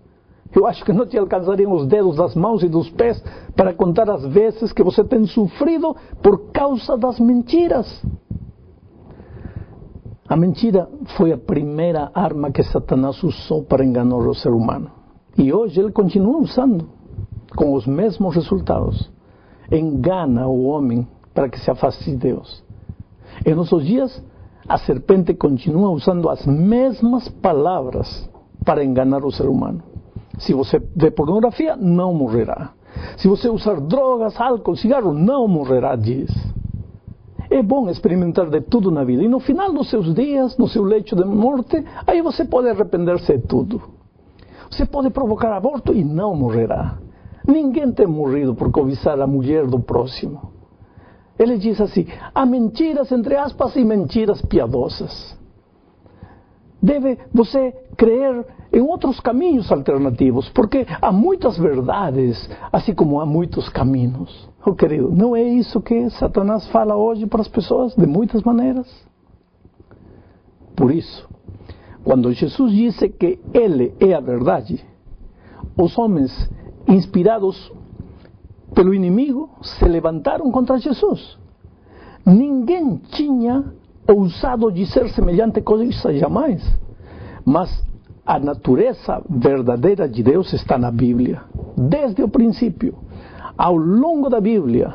Speaker 2: Eu acho que não te alcançariam os dedos das mãos e dos pés para contar as vezes que você tem sofrido por causa das mentiras. A mentira foi a primeira arma que Satanás usou para enganar o ser humano. E hoje ele continua usando, com os mesmos resultados. Engana o homem para que se afaste de Deus. Em nossos dias, a serpente continua usando as mesmas palavras para enganar o ser humano. Se você vê pornografia, não morrerá. Se você usar drogas, álcool, cigarro, não morrerá, diz. É bom experimentar de tudo na vida. E no final dos seus dias, no seu leito de morte, aí você pode arrepender-se de tudo. Você pode provocar aborto e não morrerá. Ninguém tem morrido por cobiçar a mulher do próximo. Ele diz assim, há mentiras, entre aspas, e mentiras piadosas. Deve você crer em outros caminhos alternativos, porque há muitas verdades, assim como há muitos caminhos. Oh, querido, não é isso que Satanás fala hoje para as pessoas, de muitas maneiras? Por isso, quando Jesus disse que Ele é a verdade, os homens inspirados pelo inimigo se levantaram contra Jesus. Ninguém tinha ousado dizer semelhante coisa jamais. Mas a natureza verdadeira de Deus está na Bíblia. Desde o princípio, ao longo da Bíblia,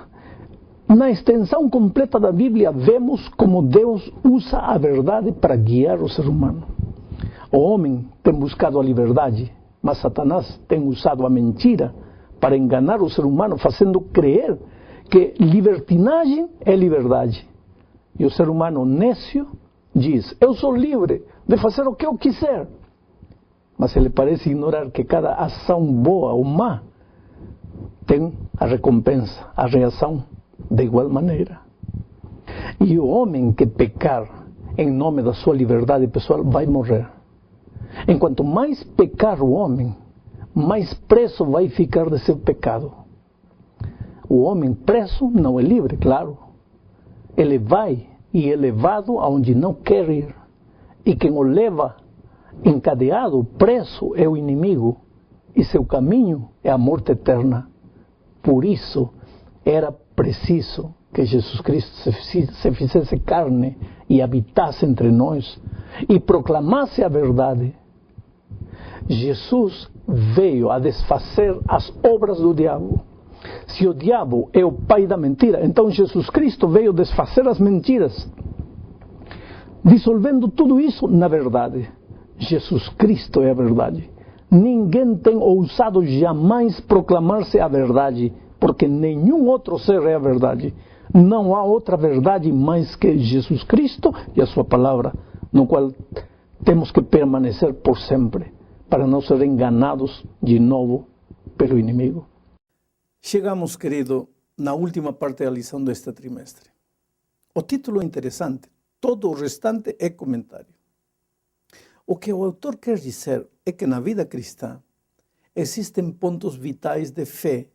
Speaker 2: na extensão completa da Bíblia, vemos como Deus usa a verdade para guiar o ser humano. O homem tem buscado a liberdade, mas Satanás tem usado a mentira para enganar o ser humano, fazendo crer que libertinagem é liberdade. E o ser humano nécio diz, eu sou livre de fazer o que eu quiser. Mas ele parece ignorar que cada ação boa ou má tem a recompensa, a reação de igual maneira. E o homem que pecar em nome da sua liberdade pessoal vai morrer. Enquanto mais pecar o homem, mais preso vai ficar de seu pecado. O homem preso não é livre, claro. Ele vai e é levado aonde não quer ir. E quem o leva encadeado, preso, é o inimigo. E seu caminho é a morte eterna. Por isso, era preciso que Jesus Cristo se fizesse carne e habitasse entre nós e proclamasse a verdade. Jesus veio a desfazer as obras do diabo. Se o diabo é o pai da mentira, então Jesus Cristo veio desfazer as mentiras, dissolvendo tudo isso na verdade. Jesus Cristo é a verdade. Ninguém tem ousado jamais proclamar-se a verdade, porque nenhum outro ser é a verdade. Não há outra verdade mais que Jesus Cristo e a sua palavra, no qual temos que permanecer por sempre, para não ser enganados de novo pelo inimigo.
Speaker 1: Chegamos, querido, na última parte da lição deste trimestre. O título é interessante, todo o restante é comentário. O que o autor quer dizer é que na vida cristã
Speaker 2: existem pontos vitais de fé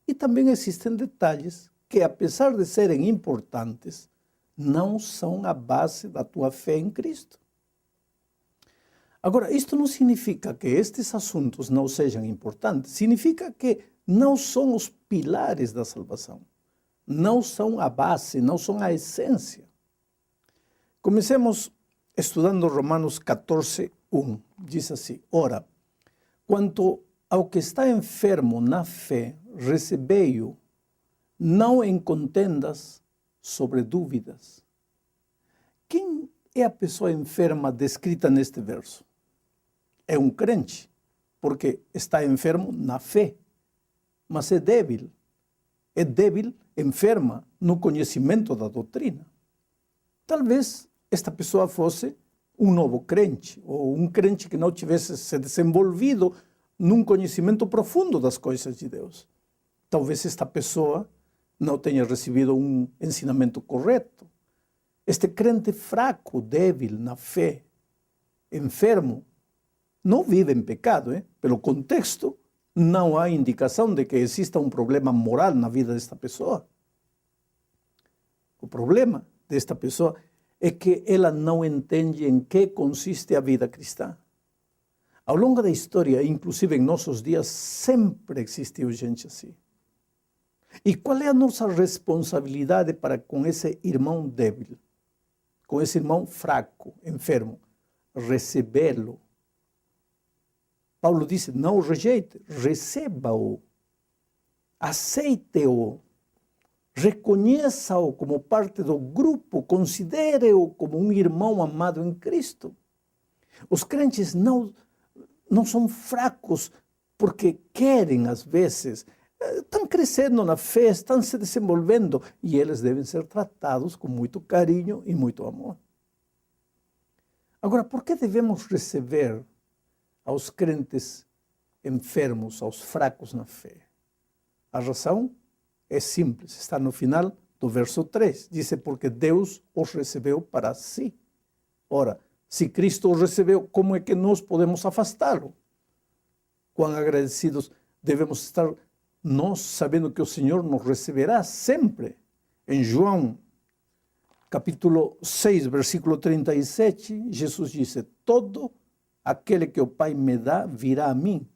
Speaker 2: e também existem detalhes que, apesar de serem importantes, não são a base da tua fé em Cristo. Agora, isto não significa que estes assuntos não sejam importantes, significa que não são os pilares da salvação, não são a base, não são a essência. Comecemos estudando Romanos 14, 1. Diz assim: ora, quanto ao que está enfermo na fé, recebei-o, não em contendas sobre dúvidas. Quem é a pessoa enferma descrita neste verso? É um crente, porque está enfermo na fé, mas é débil, enferma no conhecimento da doutrina. Talvez esta pessoa fosse um novo crente, ou um crente que não tivesse se desenvolvido num conhecimento profundo das coisas de Deus. Talvez esta pessoa não tenha recebido um ensinamento correto. Este crente fraco, débil na fé, enfermo, não vive em pecado. Pelo contexto, não há indicação de que exista um problema moral na vida desta pessoa. O problema desta pessoa é que ela não entende em que consiste a vida cristã. Ao longo da história, inclusive em nossos dias, sempre existiu gente assim. E qual é a nossa responsabilidade para com esse irmão débil, com esse irmão fraco, enfermo? Recebê-lo. Paulo disse: não o rejeite, receba-o, aceite-o, reconheça-o como parte do grupo, considere-o como um irmão amado em Cristo. Os crentes não são fracos porque querem, às vezes, estão crescendo na fé, estão se desenvolvendo, e eles devem ser tratados com muito carinho e muito amor. Agora, por que devemos receber aos crentes enfermos, aos fracos na fé? A razão é simples, está no final do verso 3. Diz: porque Deus os recebeu para si. Ora, se Cristo os recebeu, como é que nós podemos afastá-lo? Quão agradecidos devemos estar nós, sabendo que o Senhor nos receberá sempre. Em João, capítulo 6, versículo 37, Jesus disse: todo aquele que o Pai me dá virá a mim,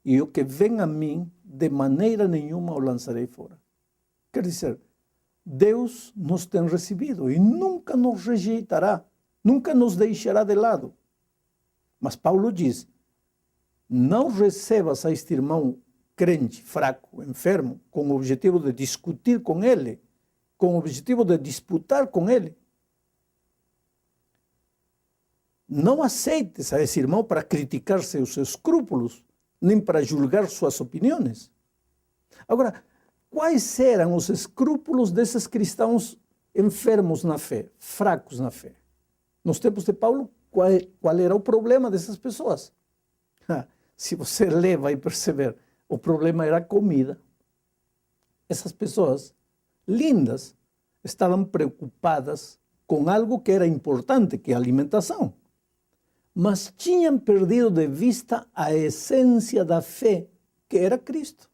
Speaker 2: e o que vem a mim, de maneira nenhuma o lançarei fora. Quer dizer, Deus nos tem recebido e nunca nos rejeitará, nunca nos deixará de lado. Mas Paulo diz: não recebas a este irmão crente, fraco, enfermo, com o objetivo de discutir com ele, com o objetivo de disputar com ele. Não aceites a esse irmão para criticar seus escrúpulos, nem para julgar suas opiniões. Agora, quais eram os escrúpulos desses cristãos enfermos na fé, fracos na fé? Nos tempos de Paulo, qual era o problema dessas pessoas? Se você ler, vai perceber, o problema era a comida. Essas pessoas lindas estavam preocupadas com algo que era importante, que é a alimentação. Mas tinham perdido de vista a essência da fé, que era Cristo.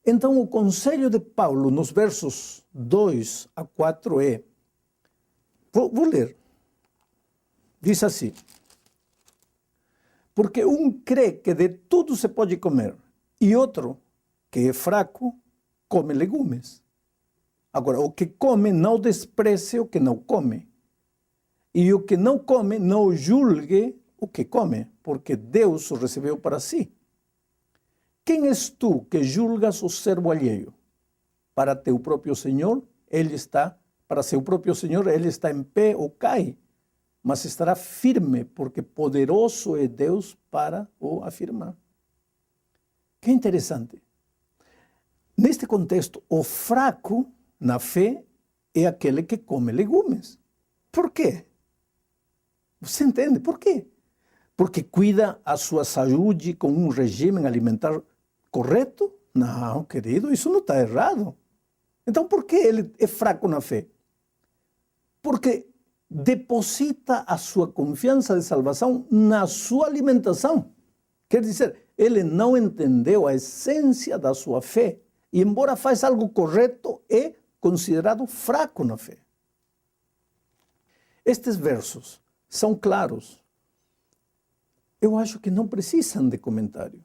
Speaker 2: Então, o conselho de Paulo, nos versos 2 a 4 é... Vou ler. Diz assim: porque um crê que de tudo se pode comer, e outro, que é fraco, come legumes. Agora, o que come, não despreze o que não come. E o que não come, não julgue o que come, porque Deus o recebeu para si. Quem és tu que julgas o servo alheio? Para teu próprio Senhor, para seu próprio Senhor, ele está em pé ou cai, mas estará firme, porque poderoso é Deus para o afirmar. Que interessante. Neste contexto, o fraco na fé é aquele que come legumes. Por quê? Você entende por quê? Porque cuida a sua saúde com um regime alimentar correto? Não, querido, isso não está errado. Então, por que ele é fraco na fé? Porque deposita a sua confiança de salvação na sua alimentação Quer dizer, ele não entendeu a essência da sua fé. E embora faz algo correto, é considerado fraco na fé. Estes versos são claros. Eu acho que não precisam de comentário.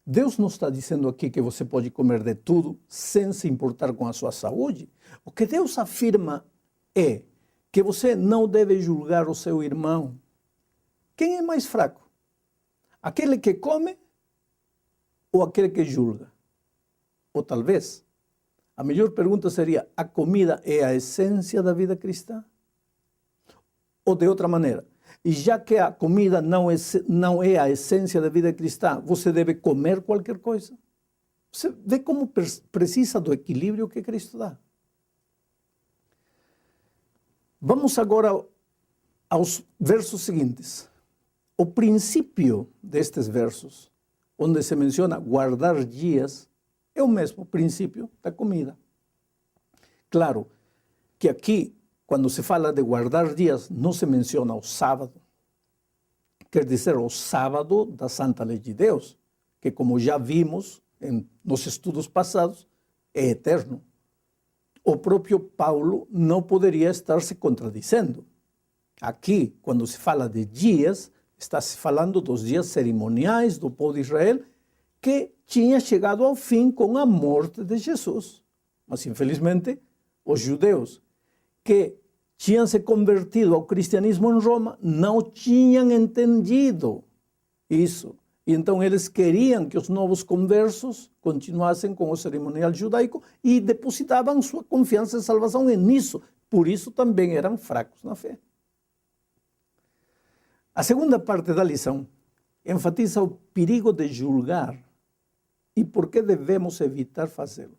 Speaker 2: Deus não está dizendo aqui que você pode comer de tudo sem se importar com a sua saúde. O que Deus afirma é que você não deve julgar o seu irmão. Quem é mais fraco? Aquele que come ou aquele que julga? Ou talvez, a melhor pergunta seria: a comida é a essência da vida cristã? Ou de outra maneira, e já que a comida não é a essência da vida cristã, você deve comer qualquer coisa? Você vê como precisa do equilíbrio que Cristo dá. Vamos agora aos versos seguintes. O princípio destes versos, onde se menciona guardar dias, é o mesmo princípio da comida. Claro que aqui, quando se fala de guardar dias, não se menciona o sábado. Quer dizer, o sábado da Santa Lei de Deus, que, como já vimos nos estudos passados, é eterno. O próprio Paulo não poderia estar se contradizendo. Aqui, quando se fala de dias, está se falando dos dias cerimoniais do povo de Israel, que tinha chegado ao fim com a morte de Jesus. Mas, infelizmente, os judeus que tinham se convertido ao cristianismo em Roma não tinham entendido isso. E então eles queriam que os novos conversos continuassem com o cerimonial judaico e depositavam sua confiança e salvação nisso. Por isso também eram fracos na fé. A segunda parte da lição enfatiza o perigo de julgar e por que devemos evitar fazê-lo.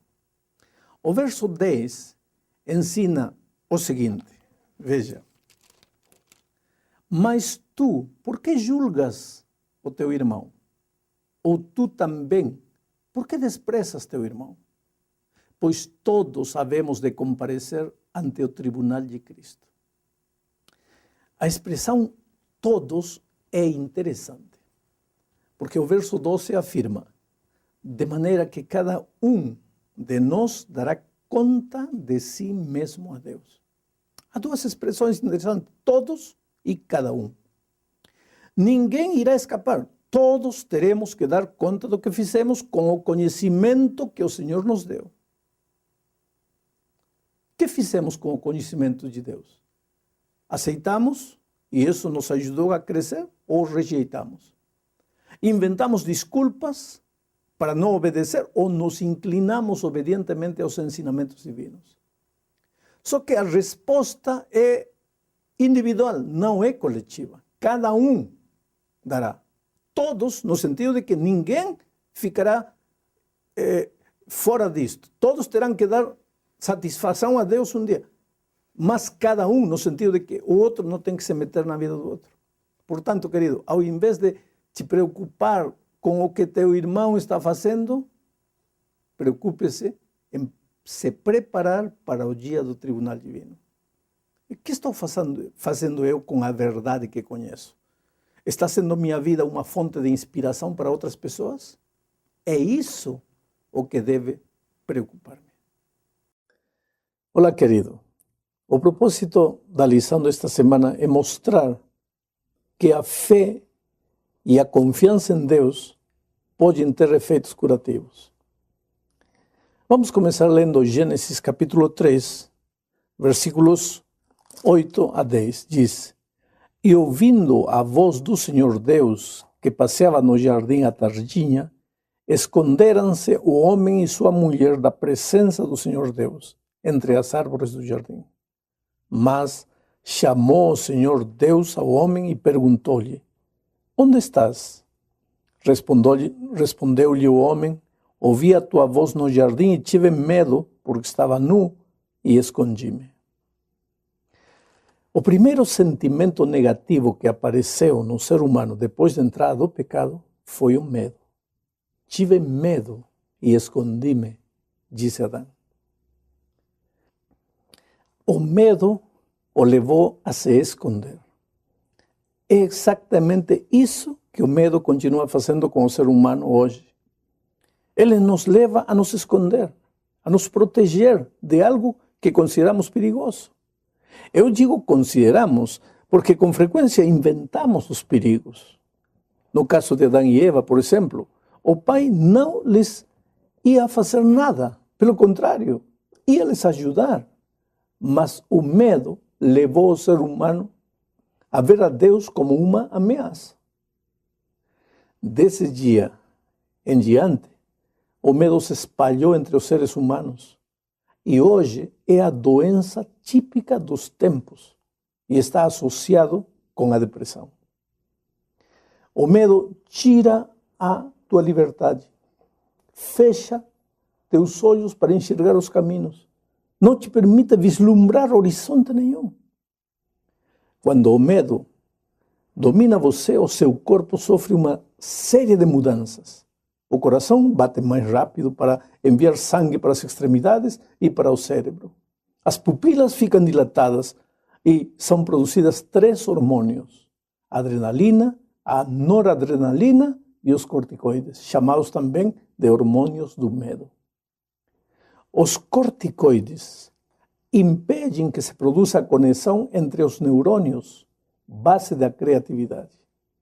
Speaker 2: O verso 10 ensina o seguinte, veja: mas tu, por que julgas o teu irmão? Ou tu também, por que desprezas teu irmão? Pois todos havemos de comparecer ante o tribunal de Cristo. A expressão todos é interessante, porque o verso 12 afirma: de maneira que cada um de nós dará conta de si mesmo a Deus. Há duas expressões interessantes: todos e cada um. Ninguém irá escapar. Todos teremos que dar conta do que fizemos com o conhecimento que o Senhor nos deu. O que fizemos com o conhecimento de Deus? Aceitamos e isso nos ajudou a crescer ou rejeitamos? Inventamos desculpas para não obedecer ou nos inclinamos obedientemente aos ensinamentos divinos? Só que a resposta é individual, não é coletiva. Cada um dará. Todos, no sentido de que ninguém ficará fora disto. Todos terão que dar satisfação a Deus um dia. Mas cada um, no sentido de que o outro não tem que se meter na vida do outro. Portanto, querido, ao invés de te preocupar com o que teu irmão está fazendo, preocupe-se em se preparar para o dia do tribunal divino. E o que estou fazendo eu com a verdade que conheço? Está sendo minha vida uma fonte de inspiração para outras pessoas? É isso o que deve preocupar-me. Olá, querido. O propósito da lição desta semana é mostrar que a fé e a confiança em Deus podem ter efeitos curativos. Vamos começar lendo Gênesis capítulo 3, versículos 8 a 10. Diz: E ouvindo a voz do Senhor Deus, que passeava no jardim à tardinha, esconderam-se o homem e sua mulher da presença do Senhor Deus, entre as árvores do jardim. Mas chamou o Senhor Deus ao homem e perguntou-lhe: Onde estás? Respondeu-lhe o homem: Ouvi a tua voz no jardim e tive medo, porque estava nu e escondi-me. O primeiro sentimento negativo que apareceu no ser humano depois de entrar do pecado foi o medo. Tive medo e escondi-me, disse Adão. O medo o levou a se esconder. É exatamente isso que o medo continua fazendo com o ser humano hoje? Ele nos leva a nos esconder, a nos proteger de algo que consideramos perigoso. Eu digo consideramos porque com frequência inventamos os perigos. No caso de Adão e Eva, por exemplo, o pai não lhes ia fazer nada. Pelo contrário, ia lhes ajudar. Mas o medo levou o ser humano a ver a Deus como uma ameaça. Desse dia em diante, o medo se espalhou entre os seres humanos e hoje é a doença típica dos tempos e está associado com a depressão. O medo tira a tua liberdade, fecha teus olhos para enxergar os caminhos, não te permite vislumbrar horizonte nenhum. Quando o medo domina você, o seu corpo sofre uma série de mudanças. O coração bate mais rápido para enviar sangue para as extremidades e para o cérebro. As pupilas ficam dilatadas e são produzidas 3 hormônios: a adrenalina, a noradrenalina e os corticoides, chamados também de hormônios do medo. Os corticoides impedem que se produza a conexão entre os neurônios, base da criatividade.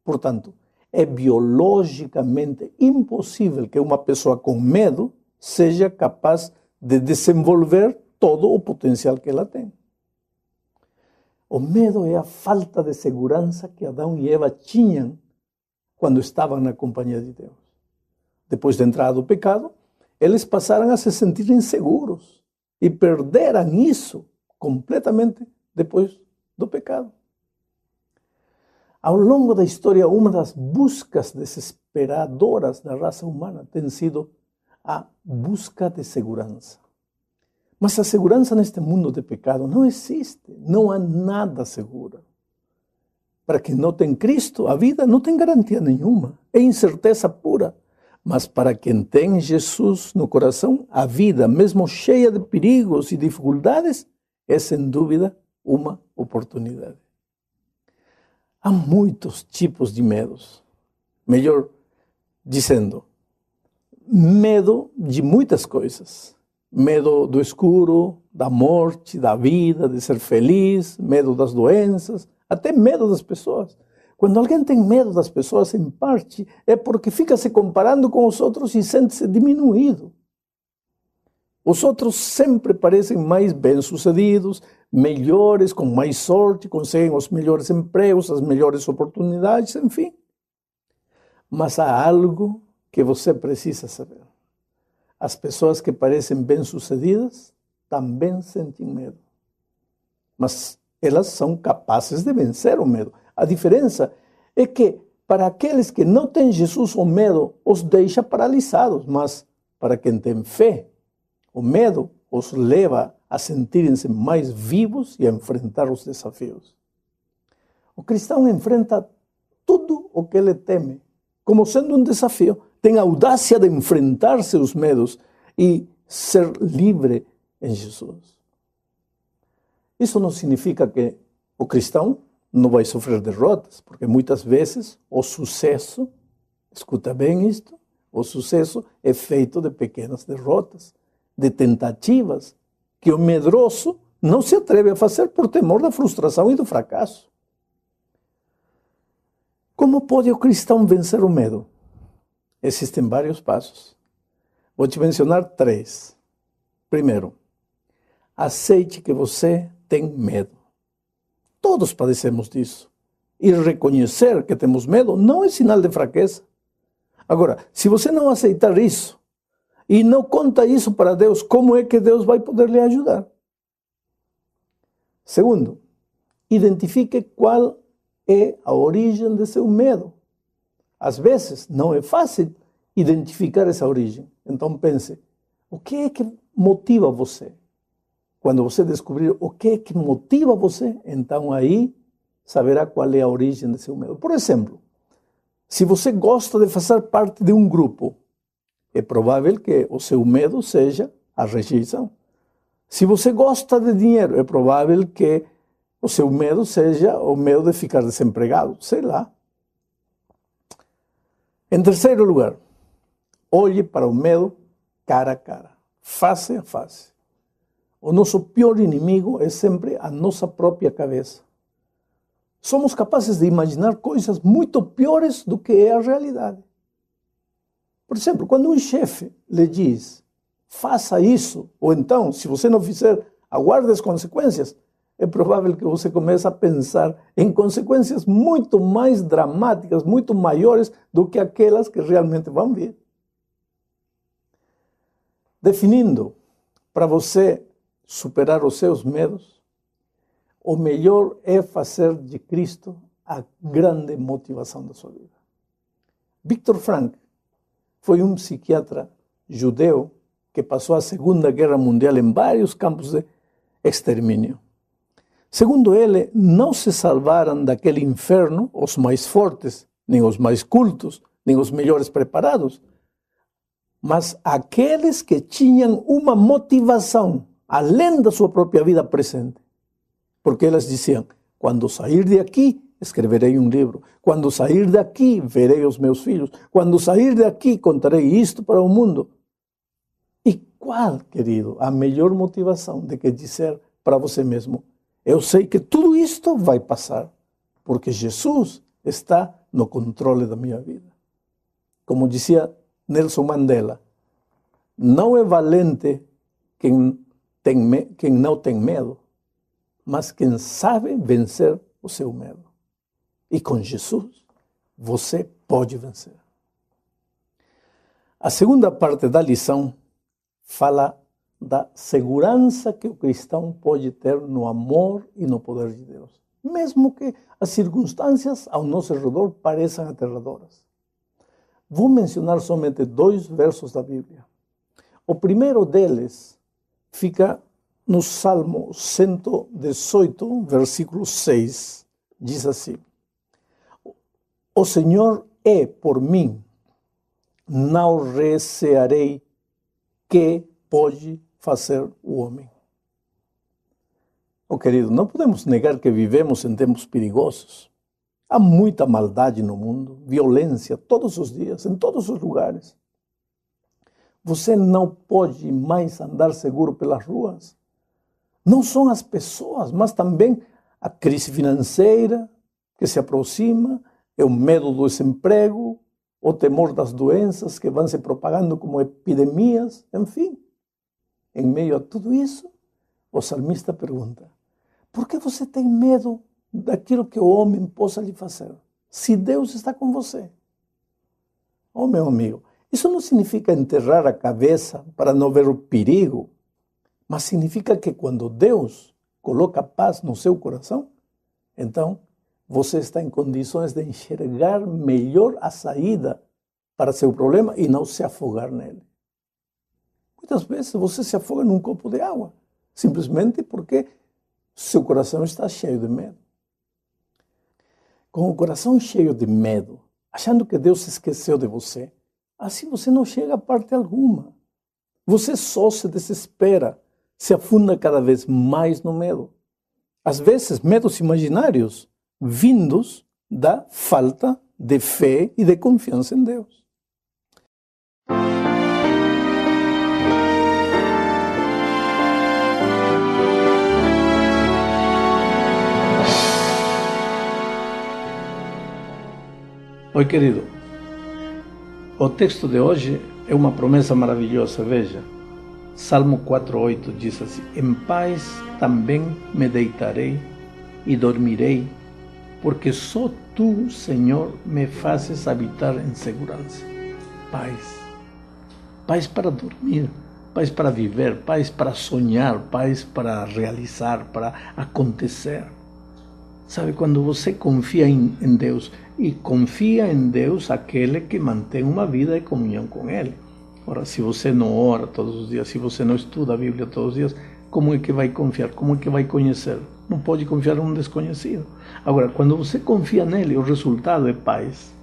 Speaker 2: Portanto, é biologicamente impossível que uma pessoa com medo seja capaz de desenvolver todo o potencial que ela tem. O medo é a falta de segurança que Adão e Eva tinham quando estavam na companhia de Deus. Depois da entrada do pecado, eles passaram a se sentir inseguros e perderam isso completamente depois do pecado. Ao longo da história, uma das buscas desesperadoras da raça humana tem sido a busca de segurança. Mas a segurança neste mundo de pecado não existe, não há nada seguro. Para quem não tem Cristo, a vida não tem garantia nenhuma, é incerteza pura. Mas para quem tem Jesus no coração, a vida, mesmo cheia de perigos e dificuldades, é sem dúvida uma oportunidade. Há muitos tipos de medos. Melhor dizendo, medo de muitas coisas. Medo do escuro, da morte, da vida, de ser feliz, medo das doenças, até medo das pessoas. Quando alguém tem medo das pessoas, em parte, é porque fica se comparando com os outros e sente-se diminuído. Os outros sempre parecem mais bem-sucedidos, melhores, com mais sorte, conseguem os melhores empregos, as melhores oportunidades, enfim. Mas há algo que você precisa saber. As pessoas que parecem bem-sucedidas também sentem medo. Mas elas são capazes de vencer o medo. A diferença é que, para aqueles que não têm Jesus, o medo os deixa paralisados. Mas, para quem tem fé, o medo os leva a sentirem-se mais vivos e a enfrentar os desafios. O cristão enfrenta tudo o que ele teme, como sendo um desafio. Tem a audácia de enfrentar seus medos e ser livre em Jesus. Isso não significa que o cristão não vai sofrer derrotas, porque muitas vezes o sucesso, escuta bem isto, o sucesso é feito de pequenas derrotas, de tentativas, que o medroso não se atreve a fazer por temor da frustração e do fracasso. Como pode o cristão vencer o medo? Existem vários passos. Vou te mencionar 3. Primeiro, aceite que você tem medo. Todos padecemos disso. E reconhecer que temos medo não é sinal de fraqueza. Agora, se você não aceitar isso, e não conta isso para Deus, como é que Deus vai poder lhe ajudar? Segundo, identifique qual é a origem de seu medo. Às vezes, não é fácil identificar essa origem. Então pense, o que é que motiva você? Quando você descobrir o que é que motiva você, então aí saberá qual é a origem de seu medo. Por exemplo, se você gosta de fazer parte de um grupo, é provável que o seu medo seja a rejeição. Se você gosta de dinheiro, é provável que o seu medo seja o medo de ficar desempregado, sei lá. Em terceiro lugar, olhe para o medo cara a cara, face a face. O nosso pior inimigo é sempre a nossa própria cabeça. Somos capazes de imaginar coisas muito piores do que é a realidade. Por exemplo, quando um chefe lhe diz, faça isso, ou então, se você não fizer, aguarde as consequências, é provável que você comece a pensar em consequências muito mais dramáticas, muito maiores do que aquelas que realmente vão vir. Definindo, para você superar os seus medos, o melhor é fazer de Cristo a grande motivação da sua vida. Viktor Frankl foi um psiquiatra judeu que passou a Segunda Guerra Mundial em vários campos de extermínio. Segundo ele, não se salvaram daquele inferno os mais fortes, nem os mais cultos, nem os melhores preparados, mas aqueles que tinham uma motivação além da sua própria vida presente. Porque elas diziam, quando sair de aqui, escreverei um livro. Quando sair daqui, verei os meus filhos. Quando sair daqui, contarei isto para o mundo. E qual, querido, a melhor motivação do que dizer para você mesmo, eu sei que tudo isto vai passar, porque Jesus está no controle da minha vida. Como dizia Nelson Mandela, não é valente quem não tem medo, mas quem sabe vencer o seu medo. E com Jesus, você pode vencer. A segunda parte da lição fala da segurança que o cristão pode ter no amor e no poder de Deus, mesmo que as circunstâncias ao nosso redor pareçam aterradoras. Vou mencionar somente 2 versos da Bíblia. O primeiro deles fica no Salmo 118, versículo 6. Diz assim: O Senhor é por mim, não recearei que pode fazer o homem. Querido, não podemos negar que vivemos em tempos perigosos. Há muita maldade no mundo, violência todos os dias, em todos os lugares. Você não pode mais andar seguro pelas ruas. Não são as pessoas, mas também a crise financeira que se aproxima, é o medo do desemprego, o temor das doenças que vão se propagando como epidemias, enfim. Em meio a tudo isso, o salmista pergunta, por que você tem medo daquilo que o homem possa lhe fazer, se Deus está com você? Oh, meu amigo, isso não significa enterrar a cabeça para não ver o perigo, mas significa que quando Deus coloca paz no seu coração, então você está em condições de enxergar melhor a saída para seu problema e não se afogar nele. Muitas vezes você se afoga num copo de água, simplesmente porque seu coração está cheio de medo. Com o coração cheio de medo, achando que Deus se esqueceu de você, assim você não chega a parte alguma. Você só se desespera, se afunda cada vez mais no medo. Às vezes, medos imaginários, vindos da falta de fé e de confiança em Deus. Oi, querido. O texto de hoje é uma promessa maravilhosa, veja. Salmo 4:8 diz assim: Em paz também me deitarei e dormirei, porque só tu, Senhor, me fazes habitar em segurança. Paz. Paz para dormir, paz para viver, paz para sonhar, paz para realizar, para acontecer. Sabe, quando você confia em Deus, e confia em Deus aquele que mantém uma vida de comunhão com Ele. Ora, se você não ora todos os dias, se você não estuda a Bíblia todos os dias, como é que vai confiar? Como é que vai conhecer? Não pode confiar em um desconhecido. Agora, quando você confia nele, o resultado é paz.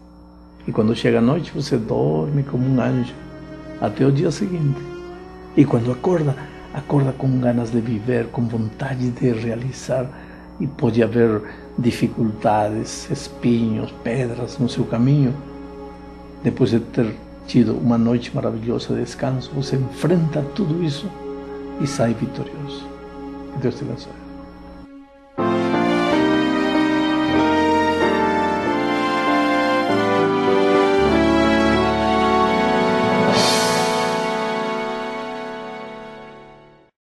Speaker 2: E quando chega a noite, você dorme como um anjo, até o dia seguinte. E quando acorda com ganas de viver, com vontade de realizar. E pode haver dificuldades, espinhos, pedras no seu caminho, depois de ter tido uma noite maravilhosa de descanso, você enfrenta tudo isso e sai vitorioso. Que Deus te abençoe.